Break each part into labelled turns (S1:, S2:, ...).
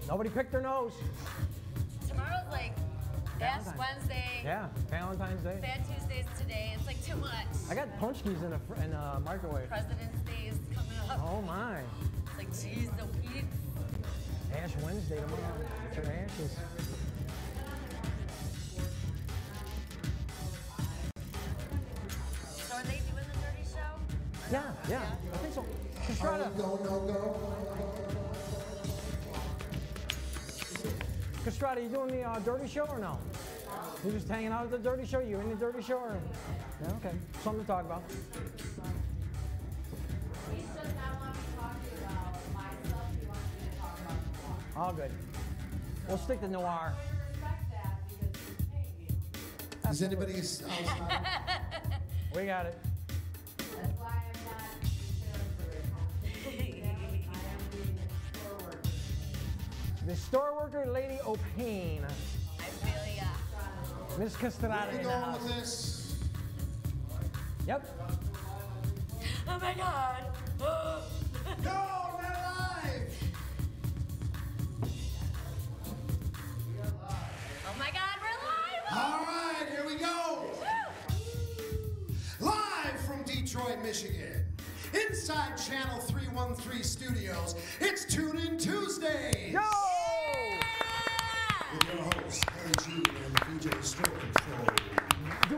S1: Nobody picked their nose.
S2: Tomorrow's like Ash Wednesday.
S1: Yeah, Valentine's Day.
S2: Fat Tuesday's today. It's like too much.
S1: I got punch keys in a microwave.
S2: President's Day is coming up.
S1: Oh my.
S2: It's like, geez, the week.
S1: Ash Wednesday tomorrow. It's your ashes.
S2: So are they doing the dirty show?
S1: Yeah. I think so. Castrata. Castrata, you doing the dirty show or no? You just hanging out at the dirty show? You in the dirty show or? Yeah, okay. Something to talk about.
S3: He does not want me to talk to you about my stuff. He wants me to talk about noir.
S1: All good. We'll stick to noir.
S3: I respect that because he's paying me.
S4: Does anybody else?
S1: We got it.
S3: That's why I'm not very confident. I am being a store worker.
S1: The store worker, Lady O'Payne.
S2: I feel ya.
S1: Miss Castrata in the
S4: Going
S1: house.
S4: with this.
S1: Yep.
S2: Oh my God.
S4: No, not live.
S2: Oh my God, we're live.
S4: All right, here we go. Live from Detroit, Michigan. Inside Channel 313 Studios, it's Tune In Tuesday.
S1: Yo!
S4: With your host, Kelley Jean and VJ Stroke Control.
S1: Do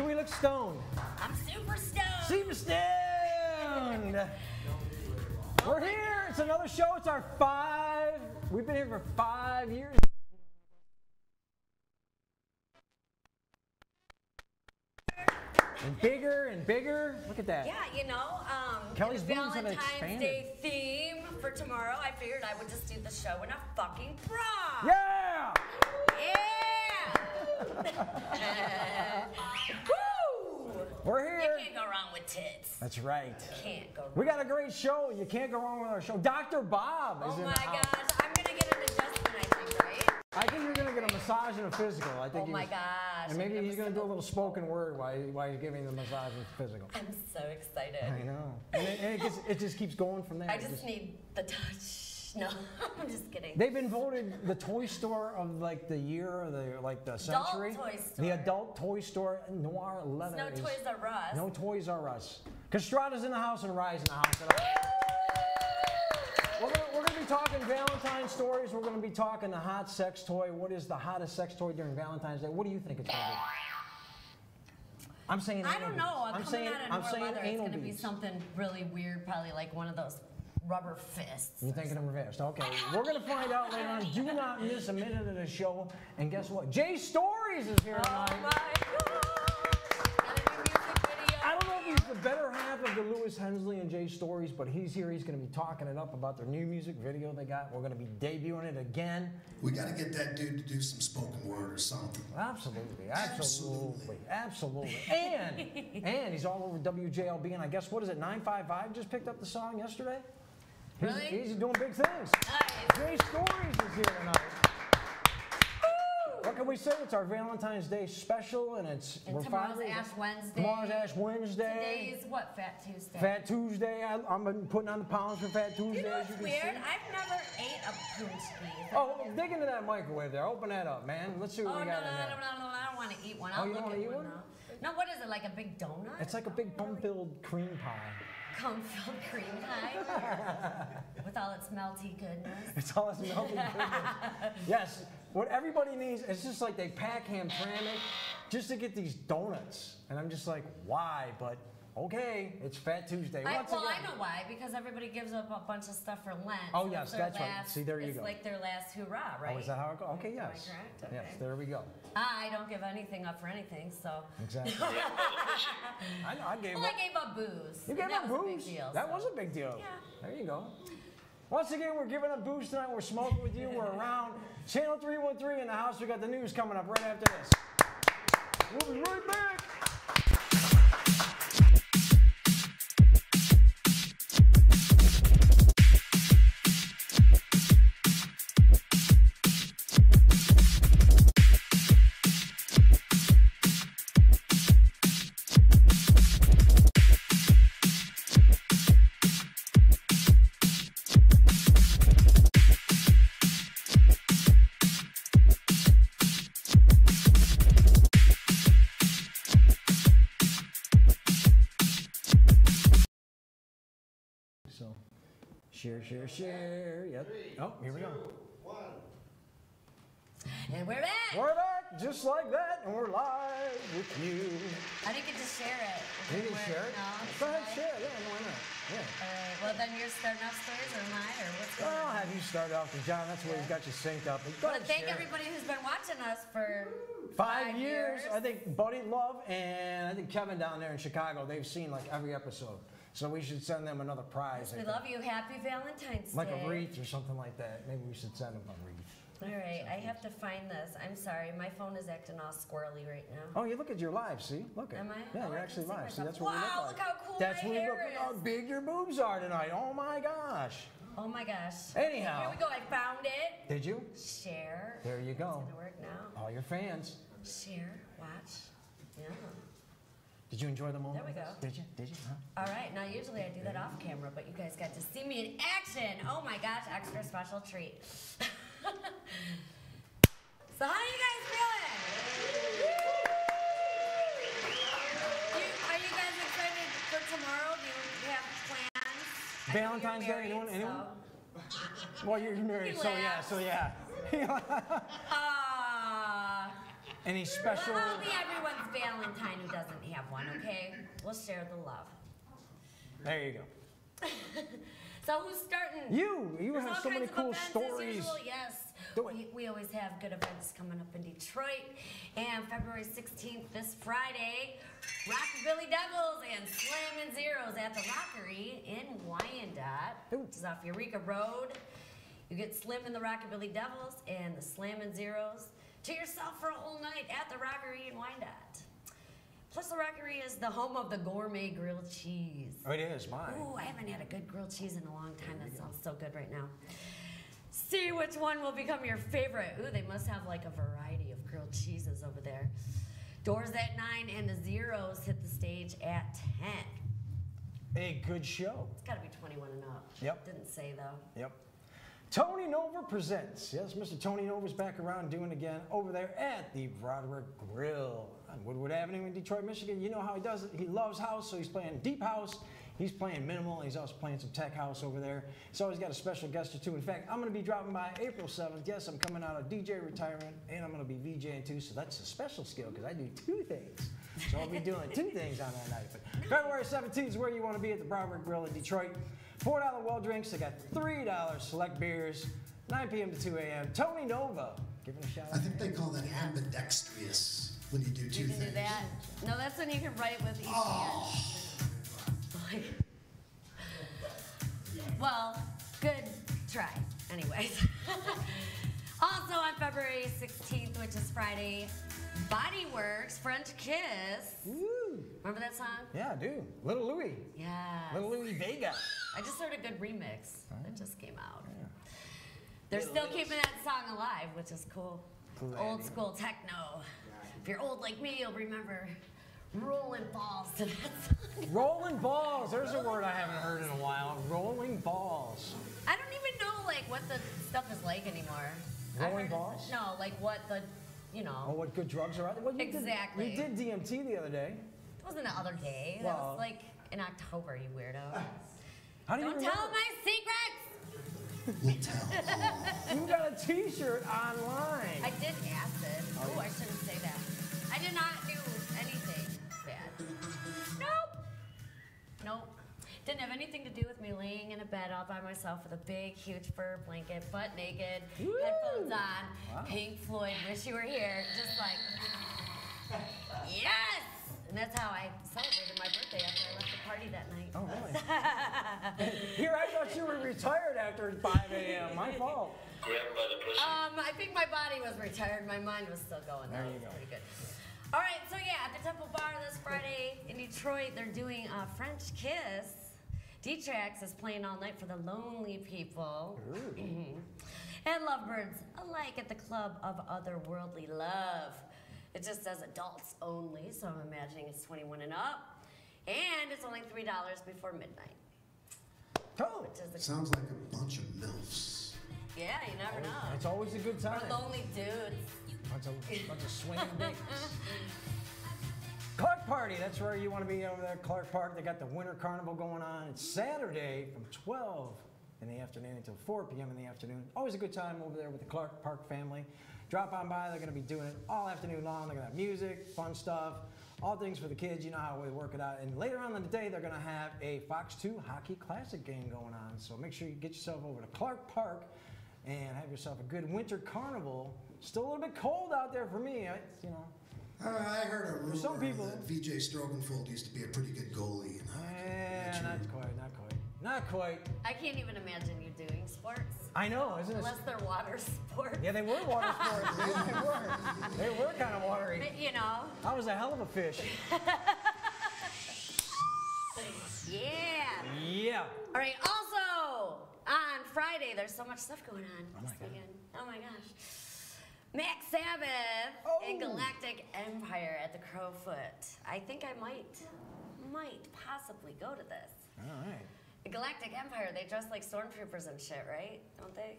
S1: we look stoned?
S2: I'm super stoned.
S1: Super stoned! We're here. It's another show. It's our we've been here for 5 years. And bigger and bigger. Look at that.
S2: Yeah, you know,
S1: Kelley's
S2: the
S1: boobs have
S2: Valentine's
S1: expanded.
S2: Day theme for tomorrow, I figured I would just do the show in a fucking bra.
S1: Yeah!
S2: Yeah! Woo!
S1: We're here.
S2: You can't go wrong with tits.
S1: That's right.
S2: Can't go wrong.
S1: We got a great show. You can't go wrong with our show. Dr. Bob is
S2: Oh
S1: in
S2: my
S1: the house.
S2: gosh, I'm gonna get an adjustment, I think, right?
S1: I think you're gonna get a massage and a physical. I think.
S2: Oh my gosh.
S1: And maybe
S2: I'm
S1: he's gonna do a
S2: so-
S1: little spoken word while he's giving the massage and physical.
S2: I'm so excited.
S1: I know. And it just keeps going from there.
S2: I just need the touch. No, I'm just kidding.
S1: They've been voted the toy store of like the year or the century.
S2: Adult toy store.
S1: The adult toy store. Noir Leather.
S2: No Toys R Us.
S1: No Toys R Us. Castrata's in the house and Rye's in the house. We're going to be talking Valentine's stories. We're going to be talking the hot sex toy. What is the hottest sex toy during Valentine's Day? What do you think it's going to be? I'm saying
S2: I don't know.
S1: I'm saying
S2: Noir Leather, it's
S1: anal
S2: going to be
S1: beads.
S2: something really weird, probably like one of those rubber fists.
S1: You're thinking of reversed. Okay, we're going to find out later on. Do not miss a minute of the show. And guess what? J Storyz is here tonight.
S2: Oh my God! And a new music video.
S1: I don't know if he's the better half of the Lewis Hensley and J Storyz, but he's here. He's going to be talking it up about their new music video they got. We're going to be debuting it again.
S4: We got to get that dude to do some spoken word or something.
S1: Absolutely. And he's all over WJLB. And I guess, what is it, 955 just picked up the song yesterday?
S2: Really?
S1: He's doing big things.
S2: Nice.
S1: J Storyz is here tonight. What can we say? It's our Valentine's Day special, and
S2: And tomorrow's Ash Wednesday.
S1: Tomorrow's Ash Wednesday.
S2: Today's what? Fat Tuesday.
S1: Fat Tuesday. I'm been putting on the pounds for Fat Tuesday.
S2: You know
S1: as
S2: what's
S1: can
S2: weird?
S1: see.
S2: I've never ate a punchki.
S1: Oh, dig into that microwave there. Open that up, man. Let's see what
S2: Oh,
S1: we
S2: no,
S1: got
S2: no,
S1: in
S2: no,
S1: there.
S2: no, no, I don't want to eat one.
S1: Oh,
S2: I'll
S1: you
S2: look
S1: don't
S2: at
S1: wanna eat
S2: one
S1: one?
S2: though. No, what is it, like a big donut?
S1: It's like a big cum-filled cream pie.
S2: Cum-filled cream pie with all its melty goodness.
S1: It's all this melted goodness. Yes, what everybody needs, it's just like they pack Hamtramck just to get these donuts. And I'm just like, why? But okay, it's Fat Tuesday.
S2: I
S1: Once
S2: know
S1: again,
S2: why, because everybody gives up a bunch of stuff for Lent.
S1: Oh,
S2: so
S1: yes,
S2: it's their
S1: that's right.
S2: last-
S1: See, there you
S2: it's
S1: go.
S2: like their last hurrah, right?
S1: Oh, is that how it goes? Okay,
S2: Am I
S1: yes.
S2: correct?
S1: Yes,
S2: Okay.
S1: there we go.
S2: I don't give anything up for anything, so.
S1: Exactly. I know, I gave
S2: Well,
S1: up.
S2: I gave up booze.
S1: You
S2: and
S1: gave
S2: that
S1: up
S2: was a big
S1: booze?
S2: deal,
S1: That
S2: so.
S1: was a big deal.
S2: Yeah.
S1: There you go. Once again, we're giving up booze tonight. We're smoking with you. We're around Channel 313 in the house. We got the news coming up right after this. We'll be right back. Share, share, share. Yep. Oh, here we go.
S4: 1.
S2: And we're back.
S1: We're back, just like that, and we're live with you.
S2: I didn't get to share it.
S1: You can share it?
S2: No.
S1: Go ahead, share it. Yeah, why not? Yeah.
S2: All right. Well, then you're starting off stories, or am I, or what's going
S1: I'll
S2: on?
S1: have you start off with John. That's where he's got you synced up. Go
S2: Well,
S1: ahead,
S2: thank
S1: share it.
S2: everybody who's been watching us for
S1: 5 years. I think Buddy Love and I think Kevin down there in Chicago, they've seen like every episode. So we should send them another prize.
S2: Yes, we love you. Happy Valentine's
S1: Like
S2: Day.
S1: a wreath or something like that. Maybe we should send them a wreath.
S2: All right, I have to find this. I'm sorry, my phone is acting all squirrely right now.
S1: Oh, you look at your live, see? Look at
S2: Am I?
S1: Yeah,
S2: Oh,
S1: you're
S2: I
S1: actually
S2: can see
S1: live. See,
S2: myself.
S1: that's what we
S2: Wow,
S1: look like.
S2: look how cool
S1: That's
S2: my
S1: what we look
S2: hair
S1: like. How
S2: is.
S1: big your boobs are tonight. Oh my gosh.
S2: Oh my gosh.
S1: Anyhow.
S2: Here we go, I found it.
S1: Did you?
S2: Share.
S1: There you go.
S2: It's gonna work now.
S1: All your fans.
S2: Share, watch. Yeah.
S1: Did you enjoy the moment?
S2: There we go.
S1: Did you? Did you? Huh?
S2: All right, now usually I do that off camera, but you guys got to see me in action. Oh my gosh, extra special treat. So how you guys feeling? Are you guys excited for tomorrow? Do you have plans? I know you're
S1: Valentine's Day,
S2: married,
S1: anyone? Anyone?
S2: so-
S1: Well, you're married,
S2: He
S1: so yeah,
S2: laughs.
S1: so yeah. Any special?
S2: Well, I'll be everyone's Valentine who doesn't have one, okay? We'll share the love.
S1: There you go.
S2: So who's starting?
S1: You
S2: There's
S1: have
S2: all
S1: so many
S2: kinds of
S1: cool
S2: events as
S1: stories.
S2: usual, yes.
S1: Do it.
S2: We always have good events coming up in Detroit. And February 16th, this Friday, Rockabilly Devils and Slammin' Zeros at the Rockery in Wyandotte, which is off Eureka Road. You get Slim and the Rockabilly Devils and the Slammin' Zeros to yourself for a whole night at the Rockery in Wyandotte. Plus, the Rockery is the home of the gourmet grilled cheese.
S1: Oh, it is mine.
S2: Ooh, I haven't had a good grilled cheese in a long time. That sounds so good right now. See which one will become your favorite. Ooh, they must have like a variety of grilled cheeses over there. Doors at 9 and the Zeros hit the stage at 10.
S1: A good show.
S2: It's got to be 21 and up.
S1: Yep.
S2: Didn't say though.
S1: Yep. Tony Nova presents. Yes, Mr. Tony Nova's back around doing it again over there at the Broderick Grill on Woodward Avenue in Detroit, Michigan. You know how he does it. He loves house, so he's playing deep house. He's playing minimal. He's also playing some tech house over there. He's always got a special guest or two. In fact, I'm going to be dropping by April 7th. Yes, I'm coming out of DJ retirement, and I'm going to be VJing too, so that's a special skill because I do 2 things. So I'll be doing 2 things on that night. But February 17th is where you want to be at the Broderick Grill in Detroit. $4 well drinks. They got $3 select beers. 9 p.m. to 2 a.m. Tony Nova. Give him a shout out.
S4: I think they call that ambidextrous when you do 2
S2: You
S4: things.
S2: can do that. No, that's when you can write with each
S4: Oh.
S2: hand. Well, good try. Anyways. Also on February 16th, which is Friday, Body Works French Kiss.
S1: Woo.
S2: Remember that song?
S1: Yeah, I do. Little Louie.
S2: Yeah.
S1: Little Louie Vega.
S2: I just heard a good remix that just came out.
S1: Yeah.
S2: They're still keeping that song alive, which is cool.
S1: Cool
S2: Old
S1: idea.
S2: school techno. If you're old like me, you'll remember Rolling Balls to that song.
S1: Rolling balls. There's a word I haven't heard in a while. Rolling balls.
S2: I don't even know like what the stuff is like anymore. I
S1: Rolling
S2: heard-
S1: balls?
S2: No, like what the, you know.
S1: Oh, what good drugs are out there? Well, you
S2: Exactly.
S1: Did, you did DMT the other day.
S2: It wasn't the other day. That
S1: Well-
S2: was like in October, you weirdo.
S1: How do you
S2: Don't
S1: remember?
S2: tell my secrets!
S4: We'll tell.
S1: You got a T-shirt online.
S2: I did acid. Oh, I shouldn't say that. I did not do anything bad. Nope. Nope. Didn't have anything to do with me laying in a bed all by myself with a big, huge fur blanket, butt naked,
S1: Woo.
S2: headphones on,
S1: Wow.
S2: Pink Floyd, Wish You Were Here, just like, yes! And that's how I celebrated my birthday after I left the party that night.
S1: Oh, really? Here, I thought you were retired after 5 a.m. My fault.
S2: I think my body was retired. My mind was still going.
S1: There
S2: That
S1: you
S2: was
S1: go.
S2: pretty good. All right, so yeah, at the Temple Bar this Friday in Detroit, they're doing a French Kiss. D-Trax is playing all night for the lonely people. And lovebirds alike at the Club of Otherworldly Love. It just says adults only, so I'm imagining it's 21 and up. And it's only $3 before midnight.
S1: Oh,
S2: Which is
S4: Sounds like a bunch of MILFs.
S2: yeah, you never know.
S1: it's always a good time.
S2: Or lonely dudes.
S1: Bunch of swinging dicks. Clark Party, that's where you want to be over there. Clark Park, they got the Winter Carnival going on. It's Saturday from 12 in the afternoon until 4 p.m. in the afternoon. Always a good time over there with the Clark Park family. Drop on by. They're going to be doing it all afternoon long. They're going to have music, fun stuff, all things for the kids. You know how we work it out. And later on in the day, they're going to have a Fox 2 Hockey Classic game going on. So make sure you get yourself over to Clark Park and have yourself a good winter carnival. Still a little bit cold out there for me, you know.
S4: I heard a rumor
S1: some people
S4: that VJ Strogenfold used to be a pretty good goalie.
S1: Not quite.
S2: I can't even imagine you doing sports.
S1: I know, isn't it?
S2: Unless they're water sports.
S1: Yeah, they were water sports. They were kind of watery.
S2: But, you know.
S1: I was a hell of a fish.
S2: Yeah.
S1: Yeah.
S2: All right, also, on Friday, there's so much stuff going on
S1: Oh my
S2: this
S1: God.
S2: weekend. Oh my gosh. Max Sabbath and Galactic Empire at the Crowfoot. I think I might possibly go to this.
S1: All right.
S2: The Galactic Empire, they dress like stormtroopers and shit, right? Don't they?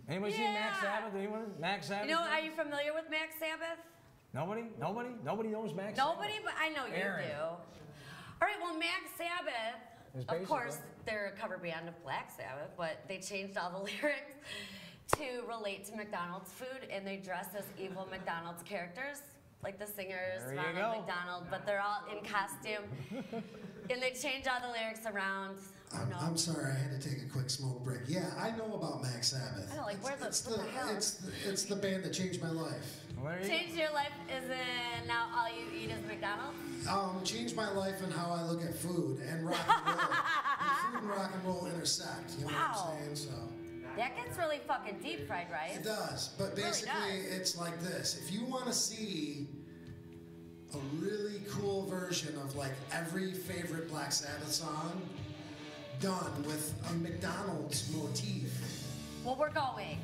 S1: Anybody seen Max Sabbath? Anyone? Max Sabbath?
S2: You know, are you familiar with Max Sabbath?
S1: Nobody knows Max
S2: Nobody,
S1: Sabbath.
S2: but I know you
S1: Aaron.
S2: do. All right, well, Max Sabbath,
S1: It's
S2: of
S1: basically-
S2: course, they're a cover band of Black Sabbath, but they changed all the lyrics to relate to McDonald's food, and they dress as evil McDonald's characters, like the singers,
S1: There you
S2: Ronald
S1: go.
S2: McDonald, but they're all in costume. And they change all the lyrics around. You know.
S4: I'm sorry, I had to take a quick smoke break. Yeah, I know about Max Sabbath.
S2: I know, like, what the hell?
S4: It's the band that changed my life.
S1: Where are you?
S2: Change your life is in now all you eat is McDonald's?
S4: Changed my life and how I look at food and rock and roll. And food and rock and roll intersect. You know
S2: Wow.
S4: what I'm saying? So.
S2: That gets really fucking deep, fried rice.
S4: It does, but
S2: It really
S4: basically
S2: does.
S4: it's like this. If you want to see a really cool version of like every favorite Black Sabbath song done with a McDonald's motif,
S2: Well, we're going.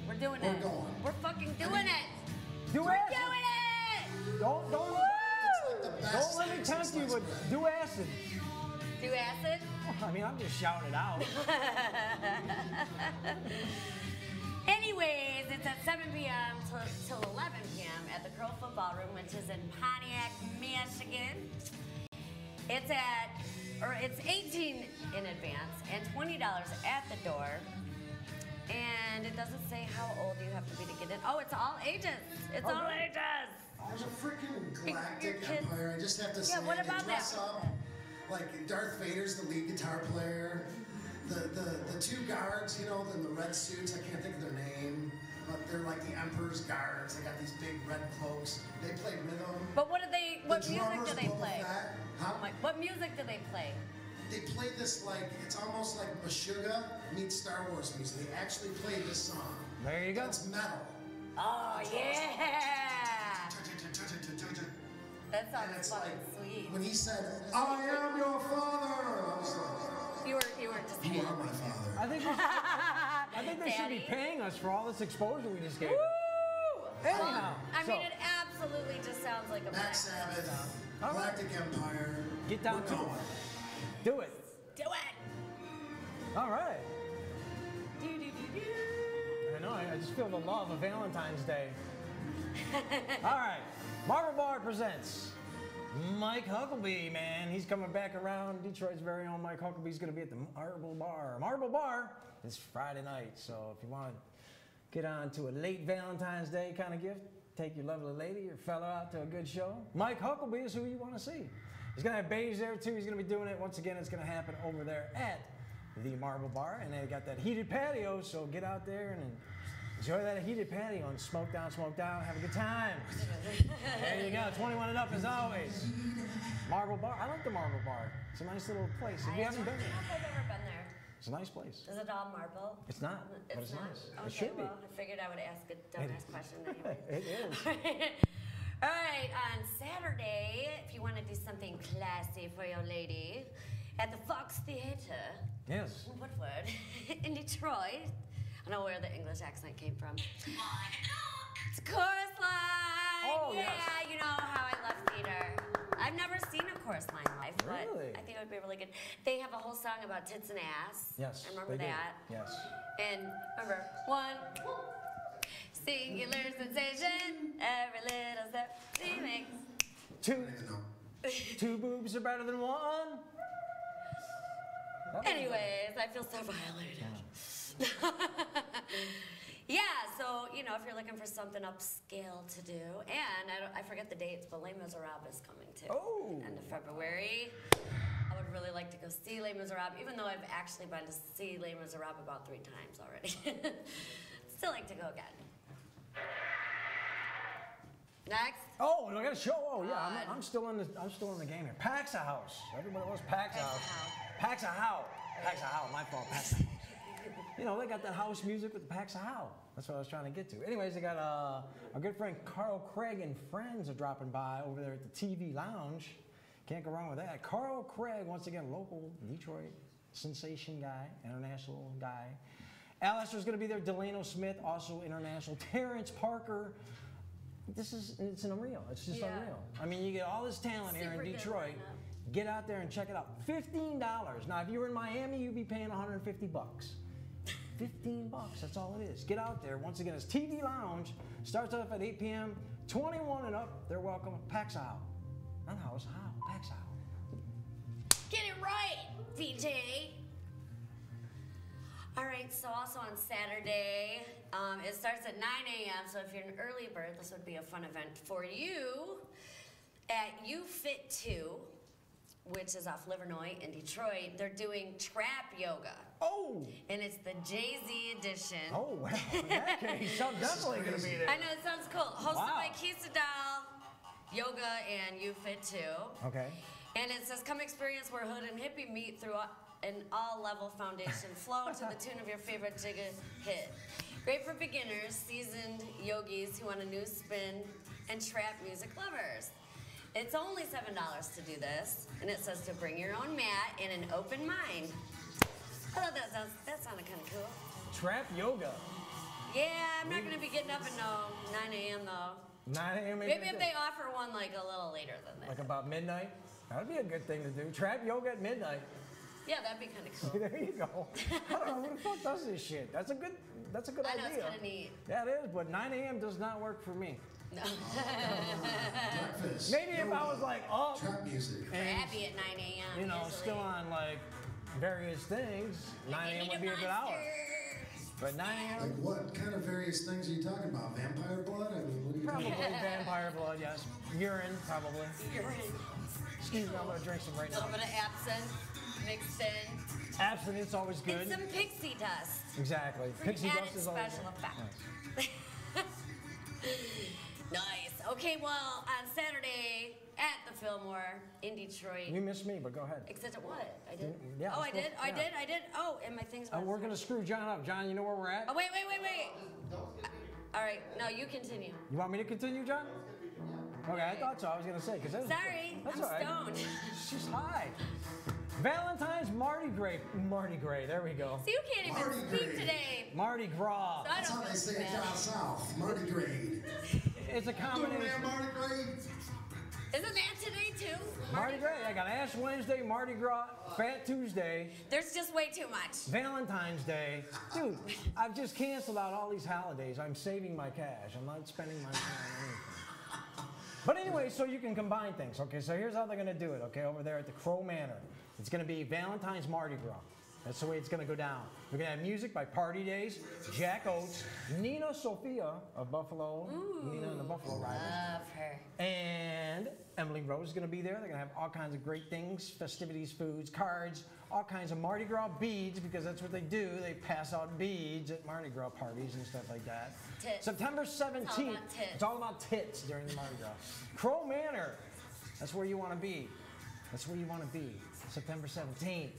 S2: We're doing
S4: We're
S2: it.
S4: going.
S2: We're fucking doing it.
S1: Do
S2: We're
S1: acid.
S2: doing it.
S1: Don't
S4: it's like the best
S1: let me
S4: thing
S1: tempt
S4: since
S1: you
S4: sliced
S1: with
S4: bread.
S1: do acid.
S2: Do acid?
S1: I mean, I'm just shouting it out.
S2: Anyways, it's at 7 p.m. till 11 p.m. at the Crow Football Room, which is in Pontiac, Michigan. It's 18 in advance and $20 at the door. And it doesn't say how old you have to be to get in. Oh, it's all ages. It's all
S1: Okay.
S2: ages.
S4: There's a freaking
S2: Your
S4: Galactic
S2: kids-
S4: Empire. I just have to say,
S2: Yeah, what
S4: they
S2: about
S4: dress
S2: that?
S4: up like Darth Vader's the lead guitar player. The two guards, you know, in the red suits. I can't think of their name, but they're like the Emperor's guards. They got these big red cloaks. They play rhythm.
S2: But what music do
S4: drummer's
S2: they
S4: Boba
S2: play?
S4: Fett. Huh?
S2: Oh my, what music do they play?
S4: They play this like, it's almost like Meshuggah meets Star Wars music. They actually play this song.
S1: There you go.
S4: It's metal.
S2: Oh, yeah. That
S4: And
S2: sounds
S4: it's
S2: fucking
S4: like,
S2: sweet.
S4: when he said, I am your father, I was like,
S2: You were just
S4: you are my father.
S1: I think they should be
S2: Daddy.
S1: paying us for all this exposure we just gave.
S2: Woo!
S1: Anyhow,
S2: I
S1: so
S2: mean, it absolutely just sounds like a
S4: Max
S2: blast.
S4: Sabbath,
S1: All right.
S4: Galactic Empire.
S1: Get down
S4: we're
S1: to it.
S4: going.
S1: Do it.
S2: Do it!
S1: All right.
S2: Do, do, do, do.
S1: I know. I just feel the love of Valentine's Day. All right. Marble Bar presents Mike Huckabee, man. He's coming back around. Detroit's very own Mike Huckabee's going to be at the Marble Bar. Marble Bar is Friday night, so if you want to get on to a late Valentine's Day kind of gift, take your lovely lady or fella out to a good show. Mike Huckabee is who you want to see. He's going to have beige there, too. He's going to be doing it. Once again, it's going to happen over there at the Marble Bar, and they got that heated patio, so get out there and enjoy that heated patio and smoke down, have a good time. There you go, 21 and up as always. Marble Bar, I like the Marble Bar. It's a nice little place. If you haven't been
S2: I don't
S1: there,
S2: know if I've ever been there.
S1: it's a nice place.
S2: Is it all marble?
S1: It's not, but it's
S2: not?
S1: nice.
S2: Okay,
S1: It should be.
S2: well, I figured I would ask a dumbass question anyway.
S1: It is.
S2: All right, on Saturday, if you want to do something classy for your lady, at the Fox Theater
S1: Yes.
S2: in Woodward, in Detroit. I don't know where the English accent came from. It's Chorus Line!
S1: Oh,
S2: yeah,
S1: yes.
S2: you know how I love theater. I've never seen a Chorus Line live, but
S1: Really?
S2: I think it would be really good. They have a whole song about tits and ass.
S1: Yes.
S2: I remember
S1: they do.
S2: that.
S1: Yes.
S2: And remember, one, singular sensation, every little step she makes.
S1: Two,
S4: I don't even know.
S1: two boobs are better than one.
S2: Anyways, I feel so violated. Yeah, so, you know, if you're looking for something upscale to do, and I forget the dates, but Les Miserables is coming too.
S1: Oh.
S2: End of February. I would really like to go see Les Miserables, even though I've actually been to see Les Miserables about 3 times already. Still like to go again. Next.
S1: Oh, I got a show. Oh yeah, I'm still in the game here. Pax a House. Everybody loves Pax a House. Pax a House. Pax a House. My fault. Pax a House. You know, they got that house music with the Pax a House. That's what I was trying to get to. Anyways, they got our good friend Carl Craig and friends are dropping by over there at the TV Lounge. Can't go wrong with that. Carl Craig, once again, local Detroit sensation guy, international guy. Alistair's going to be there. Delano Smith, also international. Terrence Parker. It's unreal. It's just unreal. I mean, you get all this talent here in Detroit. Get out there and check it out. $15. Now, if you were in Miami, you'd be paying $150. $15, that's all it is. Get out there. Once again, it's TV Lounge. Starts off at 8 p.m. 21 and up, they're welcome. Pax out. Not house, how? Pax out.
S2: Get it right, VJ. All right, so also on Saturday, it starts at 9 a.m., so if you're an early bird, this would be a fun event for you. At UFit 2, which is off Livernois in Detroit, they're doing trap yoga.
S1: Oh!
S2: And it's the Jay-Z edition.
S1: Oh, well, in that case, I'm definitely going to be there.
S2: I know, it sounds cool. Hosted by Kisadal, Yoga, and UFit 2.
S1: Okay.
S2: And it says, come experience where hood and hippie meet through an all-level foundation flow to the tune of your favorite jigga hit. Great for beginners, seasoned yogis who want a new spin, and trap music lovers. It's only $7 to do this, and it says to bring your own mat and an open mind. I thought that sounded kind of cool.
S1: Trap yoga.
S2: Yeah, I'm not going to be getting up at 9 a.m. though.
S1: 9 a.m.
S2: Maybe if they offer one like a little later than that.
S1: Like about midnight? That would be a good thing to do. Trap yoga at midnight.
S2: Yeah, that'd be kind of cool.
S1: There you go. I don't know who the fuck does this shit. That's a good idea.
S2: I know, it's kind of neat.
S1: Yeah, it is, but 9 a.m. does not work for me.
S2: No.
S4: Breakfast.
S1: Maybe if I was like up.
S4: Trap music.
S2: Crabby at 9 a.m.
S1: You know,
S2: usually.
S1: still on like various things, 9 a.m. would be a good hour. But 9 a.m.
S4: Like what kind of various things are you talking about? Vampire blood? I mean, what are you
S1: Probably
S4: talking about?
S1: vampire blood, yes. Urine, probably.
S2: Urine.
S1: Excuse me, I'm gonna drink some right
S2: A
S1: now.
S2: little bit of absinthe mixed in.
S1: Abstinence always good.
S2: And some pixie dust.
S1: Exactly.
S2: For
S1: Pixie
S2: added
S1: dust is always
S2: special
S1: good.
S2: effect. Nice. Okay, well, on Saturday at the Fillmore in Detroit.
S1: You missed me, but go ahead.
S2: Except what? I did?
S1: Yeah,
S2: Oh,
S1: I'm
S2: I did?
S1: supposed-
S2: I did? Oh, and my thing's
S1: We're gonna screw John up. John, you know where we're at?
S2: Oh, wait. All right, no, you continue.
S1: You want me to continue, John? Okay, I thought so. I was gonna say because
S2: Sorry,
S1: that's
S2: I'm
S1: all right.
S2: stoned.
S1: She's high. Valentine's Mardi Gras. There we go.
S2: So you can't even
S4: Mardi
S2: speak
S4: Gras.
S2: today.
S1: Mardi Gras.
S2: So I
S4: That's
S2: don't
S4: how they
S2: feel
S4: say
S2: too
S4: it
S2: bad.
S4: down south. Mardi Gras.
S1: It's a
S4: Doing
S1: combination.
S4: that Mardi Gras?
S2: Isn't that today too?
S1: Mardi Gras. I got Ash Wednesday, Mardi Gras, Fat Tuesday,
S2: There's just way too much.
S1: Valentine's Day. Dude, I've just canceled out all these holidays. I'm saving my cash. I'm not spending my money on anything. But anyway, so you can combine things. Okay, so here's how they're gonna do it. Okay, over there at the Crow Manor, it's gonna be Valentine's Mardi Gras. That's the way it's gonna go down. We're gonna have music by Party Days, Jack Oates, Nina Sophia of Buffalo, Nina and the Buffalo Riders,
S2: Love her.
S1: and Emily Rose is gonna be there. They're gonna have all kinds of great things, festivities, foods, cards, all kinds of Mardi Gras beads, because that's what they do. They pass out beads at Mardi Gras parties and stuff like that.
S2: Tits.
S1: September 17th.
S2: about tits.
S1: It's all about tits during the Mardi Gras. Crow Manor. That's where you want to be. That's where you want to be. September 17th.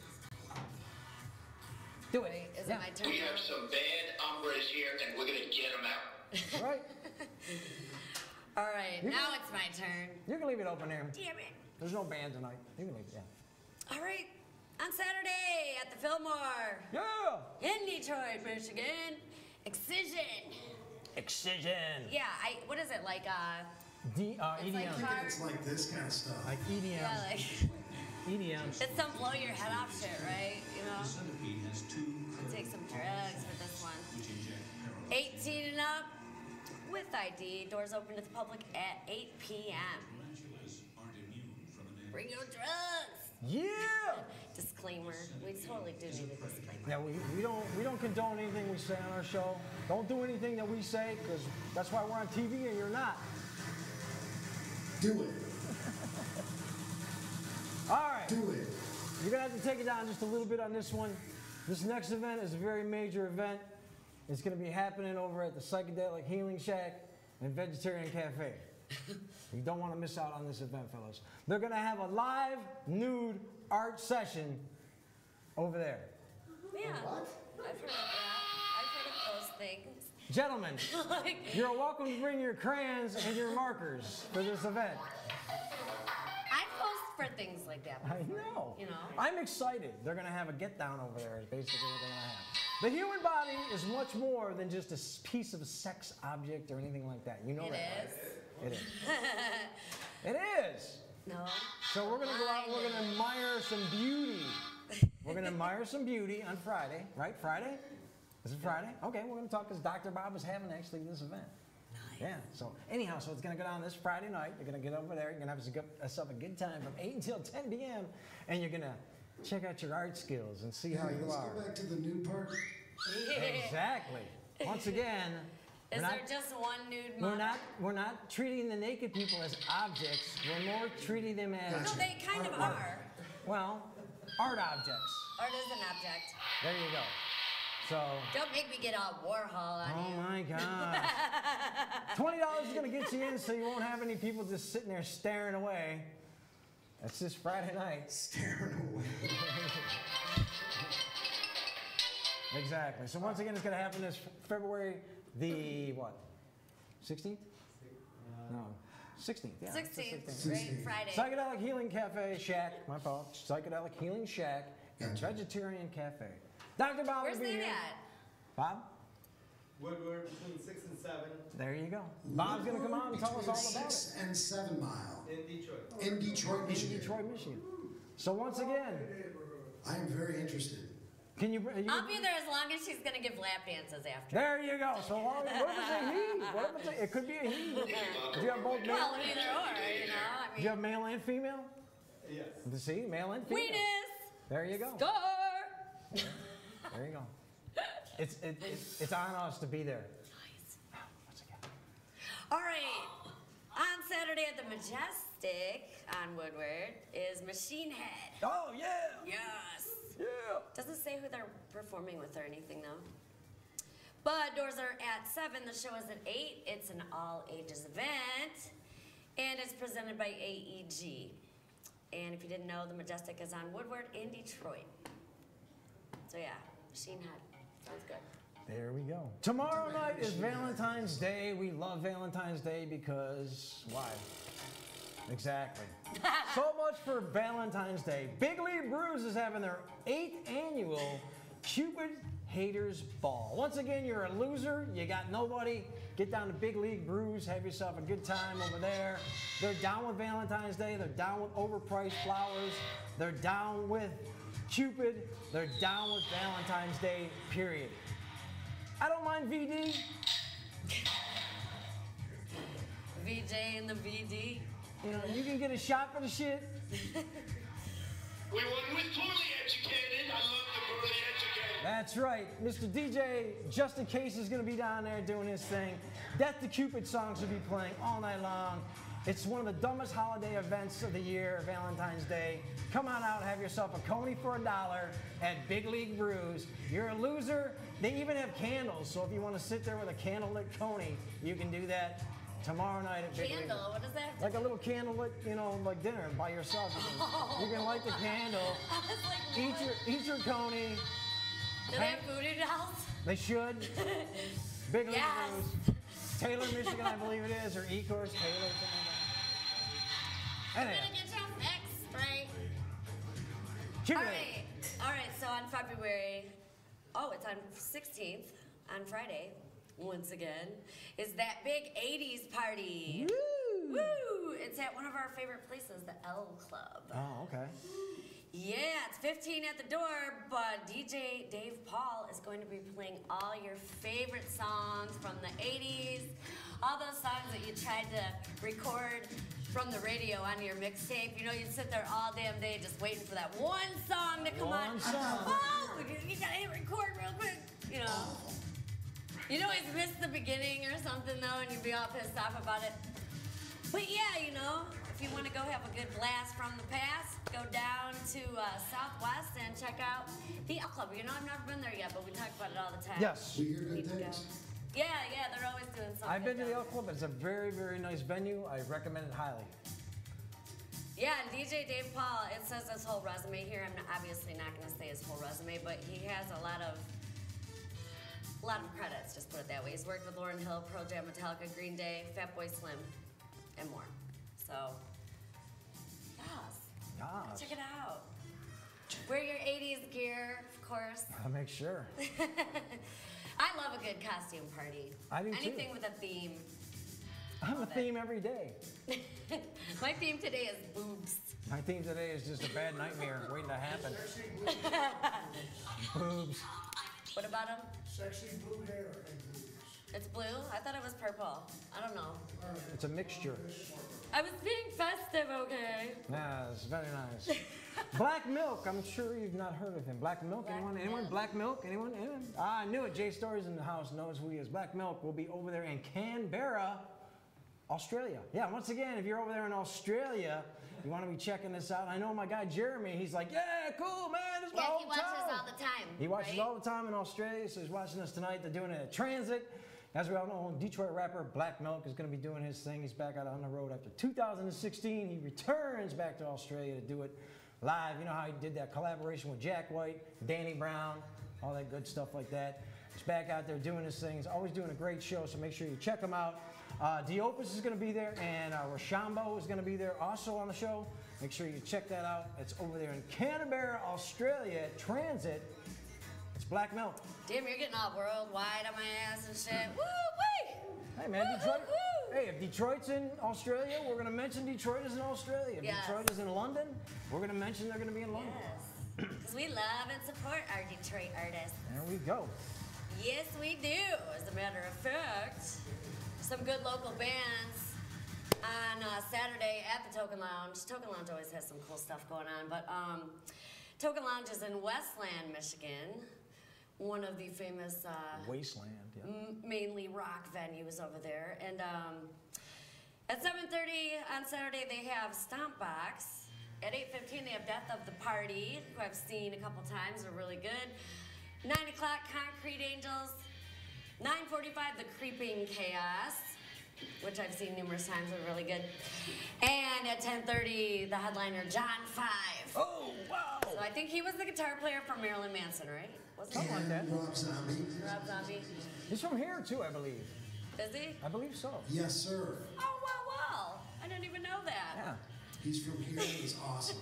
S1: Do it.
S2: Wait, is
S1: Yeah.
S2: it my turn?
S5: We have some bad hombres here, and we're gonna get them out.
S1: Right.
S2: All right, now it's my turn.
S1: You can leave it open there.
S2: Damn it.
S1: There's no band tonight. You can leave it, yeah.
S2: All right, on Saturday at the Fillmore
S1: Yeah!
S2: in Detroit, Michigan, Excision.
S1: Excision.
S2: Yeah, what is it, like,
S1: EDM.
S2: like
S4: I think it's like this kind of stuff.
S1: Like EDM.
S2: yeah, like,
S1: EDM.
S2: it's some blow your head off shit, right? You know? Take some drugs for this one. 18 and up with ID. Doors open to the public at 8 p.m. Bring your drugs.
S1: Yeah!
S2: Disclaimer. disclaimer. We totally do need a disclaimer.
S1: Yeah, we don't condone anything we say on our show. Don't do anything that we say, because that's why we're on TV and you're not.
S4: Do it.
S1: All right.
S4: Do it.
S1: You're going to have to take it down just a little bit on this one. This next event is a very major event. It's going to be happening over at the Psychedelic Healing Shack and Vegetarian Cafe. You don't want to miss out on this event, fellas. They're going to have a live nude art session over there.
S2: Yeah.
S4: What?
S2: I've heard of that. I've heard of those things.
S1: Gentlemen,
S2: Like,
S1: you're welcome to bring your crayons and your markers for this event.
S2: I post for things like that
S1: I
S2: before,
S1: know.
S2: You know.
S1: I'm excited. They're going to have a get down over there is basically what they're going to have. The human body is much more than just a piece of a sex object or anything like that. You know
S2: It
S1: that,
S2: is.
S1: right? It is. It is.
S2: No.
S1: So we're going to go out and we're going to admire some beauty. We're going to admire some beauty on Friday, right? Friday? Is it Friday? Okay, we're going to talk because Dr. Bob is having actually this event. Yeah, so anyhow, so it's going to go down this Friday night. You're going to get over there. You're going to have yourself a good time from 8 until 10 p.m. And you're going to check out your art skills and see how you
S4: Let's
S1: are.
S4: go back to the nude part.
S1: Exactly. Once again,
S2: Is there just one nude model?
S1: we're not treating the naked people as objects. We're more treating them as,
S2: No, they kind of are.
S1: well, art objects.
S2: Art is an object.
S1: There you go. So,
S2: Don't make me get all Warhol on
S1: oh
S2: you.
S1: my God. $20 is going to get you in so you won't have any people just sitting there staring away. That's this Friday night.
S4: Staring away.
S1: Exactly. So once again, it's going to happen this February the, what, 16th? No, 16th, yeah.
S2: 16th, right? Friday.
S1: Psychedelic Healing Cafe Shack, my fault. Psychedelic Healing Shack and Vegetarian Cafe. Dr. Bob
S2: Where's
S1: will be
S2: that
S1: here.
S2: at?
S1: Bob?
S6: Woodward between 6 and 7
S1: There you go. Bob's going to come out and tell us all about it.
S4: 6 and 7 Mile.
S6: in Detroit.
S4: In Detroit,
S1: In
S4: Michigan.
S1: Detroit, Michigan. So once again,
S4: I am very interested.
S1: can you
S2: I'll be there as long as she's going to give lap dances after.
S1: there you go. So what if it's a he? What if it's a, it could be a he. Do you have both male?
S2: Well, either or, you know. I
S1: Do you
S2: mean,
S1: have male and female?
S6: Yes.
S1: See, male and female.
S2: Weenus!
S1: There you go.
S2: Score!
S1: There you go. It's on us to be there. Once again.
S2: All right. On Saturday at the Majestic on Woodward is Machine Head.
S1: Oh yeah.
S2: Yes.
S1: Yeah.
S2: Doesn't say who they're performing with or anything though. But doors are at 7. The show is at 8. It's an all ages event. And it's presented by AEG. And if you didn't know, the Majestic is on Woodward in Detroit. So yeah, Machine Head. Sounds good.
S1: There we go. Tomorrow night is Valentine's Day. We love Valentine's Day because why? Exactly. So much for Valentine's Day. Big League Brews is having their 8th annual Cupid Haters Ball. Once again, you're a loser. You got nobody. Get down to Big League Brews. Have yourself a good time over there. They're down with Valentine's Day. They're down with overpriced flowers. They're down with Cupid. They're down with Valentine's Day, period. I don't mind VD.
S2: VJ and the VD.
S1: You know, you can get a shot for the shit.
S5: We were poorly educated. I love the poorly educated.
S1: That's right. Mr. DJ, just in case, is going to be down there doing his thing. Death to Cupid songs will be playing all night long. It's one of the dumbest holiday events of the year, Valentine's Day. Come on out and have yourself a coney for $1 at Big League Brews. You're a loser. They even have candles, so if you want to sit there with a candlelit coney, you can do that tomorrow night at Big League.
S2: Candle, what does that have to
S1: Like a little candlelit, you know, like dinner by yourself. You can light the candle,
S2: I was like,
S1: eat your coney.
S2: do they have voodoo dolls?
S1: They should. Big League
S2: Yes.
S1: Brews. Taylor, Michigan, I believe it is, or Ecorse, Taylor, something like that.
S2: I'm
S1: Anyway,
S2: gonna get your fix straight.
S1: cue
S2: All
S1: it.
S2: right, all right. So on February, it's on 16th, on Friday, once again, is that big 80s party.
S1: Woo!
S2: Woo! It's at one of our favorite places, the L Club.
S1: Oh, okay.
S2: Yeah, it's 15 at the door, but DJ Dave Paul is going to be playing all your favorite songs from the 80s, all those songs that you tried to record from the radio on your mixtape. You know, you'd sit there all damn day just waiting for that one song to come on.
S1: One song.
S2: Oh, you gotta hit record real quick, you know. You'd always miss the beginning or something, though, and you'd be all pissed off about it. But yeah, you know, if you want to go have a good blast from the past, go down to Southwest and check out the Elk Club. You know, I've never been there yet, but we talk about it all the time.
S1: Yes.
S4: We hear
S2: Need
S4: good
S2: to go.
S4: things.
S2: Yeah, they're always doing something.
S1: I've been to the Elk Club. It's a very, very nice venue. I recommend it highly.
S2: Yeah, and DJ Dave Paul, it says his whole resume here. I'm obviously not going to say his whole resume, but he has a lot of credits, just put it that way. He's worked with Lauryn Hill, Pearl Jam, Metallica, Green Day, Fatboy Slim, and more. So, yes. Check it out. Wear your 80s gear, of course.
S1: I'll make sure.
S2: I love a good costume party.
S1: I do too.
S2: Anything with a theme.
S1: I'm a theme every day.
S2: My theme today is boobs.
S1: My theme today is just a bad nightmare waiting to happen. Boobs.
S2: What about them?
S4: Sexy blue hair and boobs.
S2: It's blue? I thought it was purple. I don't know.
S1: It's a mixture.
S2: I was being festive, okay?
S1: Yeah, it's very nice. Black Milk, I'm sure you've not heard of him. Black Milk,
S2: Black
S1: anyone?
S2: Milk.
S1: Anyone? Black Milk, anyone? Anyone? Ah, I knew it. J Storyz in the house knows who he is. Black Milk will be over there in Canberra, Australia. Yeah, once again, if you're over there in Australia, you want to be checking this out. I know my guy Jeremy, he's like, yeah, cool, man, this is my
S2: Yeah, he
S1: hometown.
S2: watches all the time.
S1: He watches
S2: right?
S1: all the time in Australia, so he's watching us tonight. They're doing it at Transit. As we all know, Detroit rapper Black Milk is going to be doing his thing. He's back out on the road after 2016. He returns back to Australia to do it live. You know how he did that collaboration with Jack White, Danny Brown, all that good stuff like that. He's back out there doing his thing. He's always doing a great show, so make sure you check him out. Diopus is going to be there, and Rochambeau is going to be there also on the show. Make sure you check that out. It's over there in Canberra, Australia, at Transit. It's Black Milk.
S2: Damn, you're getting all worldwide on my ass and shit. Woo-wee!
S1: Hey man,
S2: Woo,
S1: Detroit.
S2: woo, woo.
S1: Hey, if Detroit's in Australia, we're going to mention Detroit is in Australia. If
S2: Yes.
S1: Detroit is in London, we're going to mention they're going to be in London.
S2: Yes. Because we love and support our Detroit artists.
S1: There we go.
S2: Yes, we do. As a matter of fact, some good local bands on Saturday at the Token Lounge. Token Lounge always has some cool stuff going on, but Token Lounge is in Westland, Michigan. One of the famous
S1: Wasteland, yeah.
S2: mainly rock venues over there. And at 7:30 on Saturday, they have Stomp Box. At 8:15, they have Death of the Party, who I've seen a couple times. They're really good. 9 o'clock, Concrete Angels. 9:45, The Creeping Chaos, which I've seen numerous times. They're really good. And at 10:30, the headliner, John 5.
S1: Oh, wow.
S2: So I think he was the guitar player for Marilyn Manson, right? Wasn't he?
S1: Something like that.
S4: Rob Zombie.
S2: Rob Zombie.
S1: He's from here too, I believe.
S2: Is he?
S1: I believe so.
S4: Yes, sir.
S2: Oh, wow. I didn't even know that.
S1: Yeah.
S4: He's from here. He's awesome.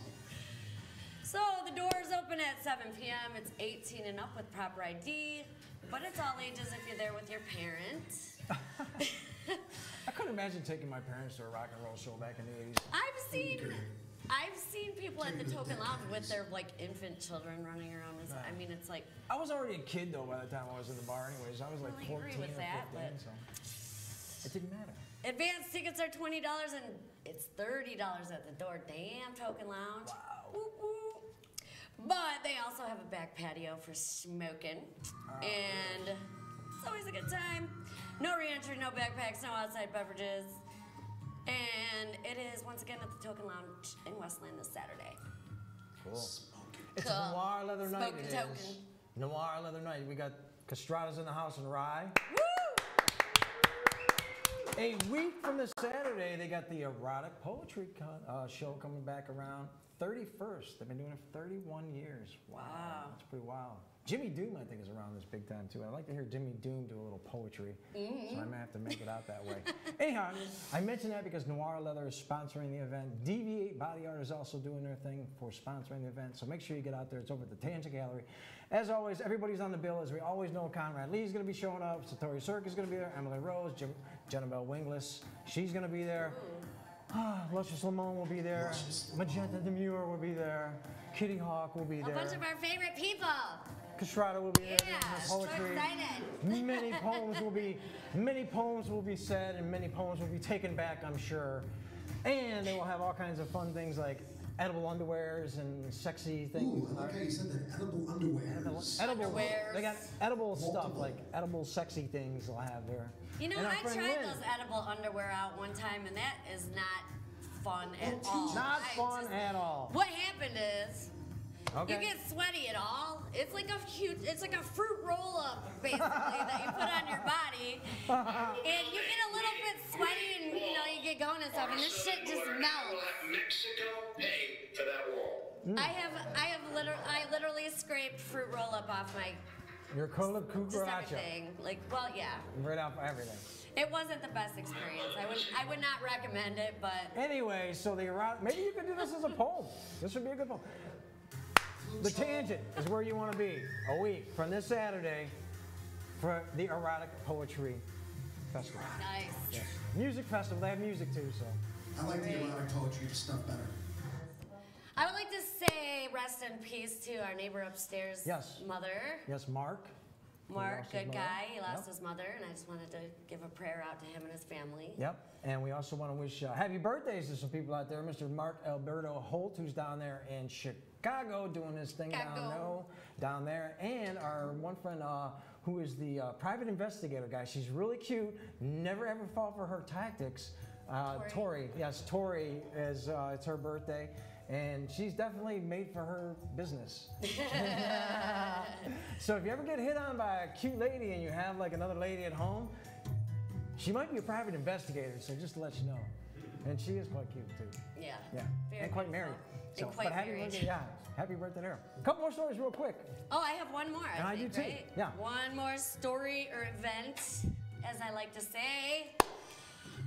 S2: So the doors open at 7 p.m. It's 18 and up with proper ID, but it's all ages if you're there with your parents.
S1: I couldn't imagine taking my parents to a rock and roll show back in the 80s.
S2: I've seen people at the Token Lounge with their like infant children running around. I mean, it's like,
S1: I was already a kid though by the time I was in the bar anyways. I was like
S2: Well, I
S1: 14
S2: agree with
S1: or 15,
S2: that, but-
S1: so it didn't matter.
S2: advanced tickets are $20 and it's $30 at the door. Damn, Token Lounge.
S1: Wow.
S2: Woo, woo. But they also have a back patio for smoking. And it's always a good time. No re-entry, no backpacks, no outside beverages. And it is, once again, at the Token Lounge in Westland this Saturday.
S1: Cool. It's
S2: Cool.
S1: a Noir Leather night.
S2: Smoke
S1: It
S2: a token.
S1: is. Noir Leather night. We got Castradas in the house and Rye.
S2: Woo!
S1: A week from this Saturday, they got the erotic poetry show coming back around 31st. They've been doing it for 31 years. Wow. That's pretty wild. Jimmy Doom, I think, is around this big time, too. I'd like to hear Jimmy Doom do a little poetry, so I may have to make it out that way. Anyhow, I mention that because Noir Leather is sponsoring the event. Deviate Body Art is also doing their thing for sponsoring the event, so make sure you get out there. It's over at the Tangent Gallery. As always, everybody's on the bill. As we always know, Conrad Lee's going to be showing up. Satori Cirque is going to be there. Emily Rose, Jennifer Wingless, she's going to be there. Luscious Lemon will be there. Magenta Demure will be there. Kitty Hawk will be there.
S2: A bunch of our favorite people.
S1: Castrata will be there.
S2: Yeah,
S1: Doing
S2: so
S1: poetry.
S2: excited.
S1: Many poems will be said, and many poems will be taken back, I'm sure. And they will have all kinds of fun things like edible underwears and sexy things.
S4: Ooh, I like how you said that. Edible underwears.
S1: Edible.
S2: Underwears.
S1: They got edible stuff, like edible sexy things they'll have there.
S2: You know,
S1: And our
S2: I
S1: friend
S2: tried
S1: Lynn.
S2: those edible underwear out one time, and that is not fun at all.
S1: Not
S2: I
S1: fun
S2: just-
S1: at all.
S2: What happened is,
S1: Okay.
S2: you get sweaty at all. It's like a fruit roll-up, basically, that you put on your body. And you get a little bit sweaty and, you know, you get going and stuff, and this shit just melts.
S5: Mexico pay for that wall.
S2: I literally scraped fruit roll-up off my,
S1: Your cola
S2: just
S1: cucaracha.
S2: everything. Like, well, yeah.
S1: Right off everything.
S2: It wasn't the best experience. I would not recommend it, but
S1: Anyway, so maybe you could do this as a poem. This would be a good poem. The Tangent is where you want to be a week from this Saturday for the Erotic Poetry Festival.
S2: nice.
S1: Yes. Music festival. They have music too, so.
S4: I like the erotic poetry stuff better.
S2: I would like to say rest in peace to our neighbor upstairs'
S1: Yes.
S2: mother.
S1: Yes, Mark.
S2: Mark,
S1: lost his
S2: good
S1: mother.
S2: guy. He lost
S1: Yep.
S2: his mother, and I just wanted to give a prayer out to him and his family.
S1: Yep. And we also want to wish happy birthdays to some people out there. Mr. Mark Alberto Holt, who's down there in Chicago doing his thing down there. And our one friend who is the private investigator guy. She's really cute. Never ever fall for her tactics. Tori. Yes, Tori is it's her birthday. And she's definitely made for her business. So if you ever get hit on by a cute lady and you have like another lady at home, she might be a private investigator, so just to let you know. And she is quite cute too.
S2: Yeah.
S1: Yeah.
S2: Very
S1: And quite
S2: beautiful.
S1: married.
S2: And quite
S1: happy
S2: married.
S1: birthday, yeah. Happy birthday to her. A couple more stories real quick.
S2: Oh, I have one more.
S1: And I
S2: think,
S1: do too.
S2: Right?
S1: Yeah.
S2: One more story or event, as I like to say.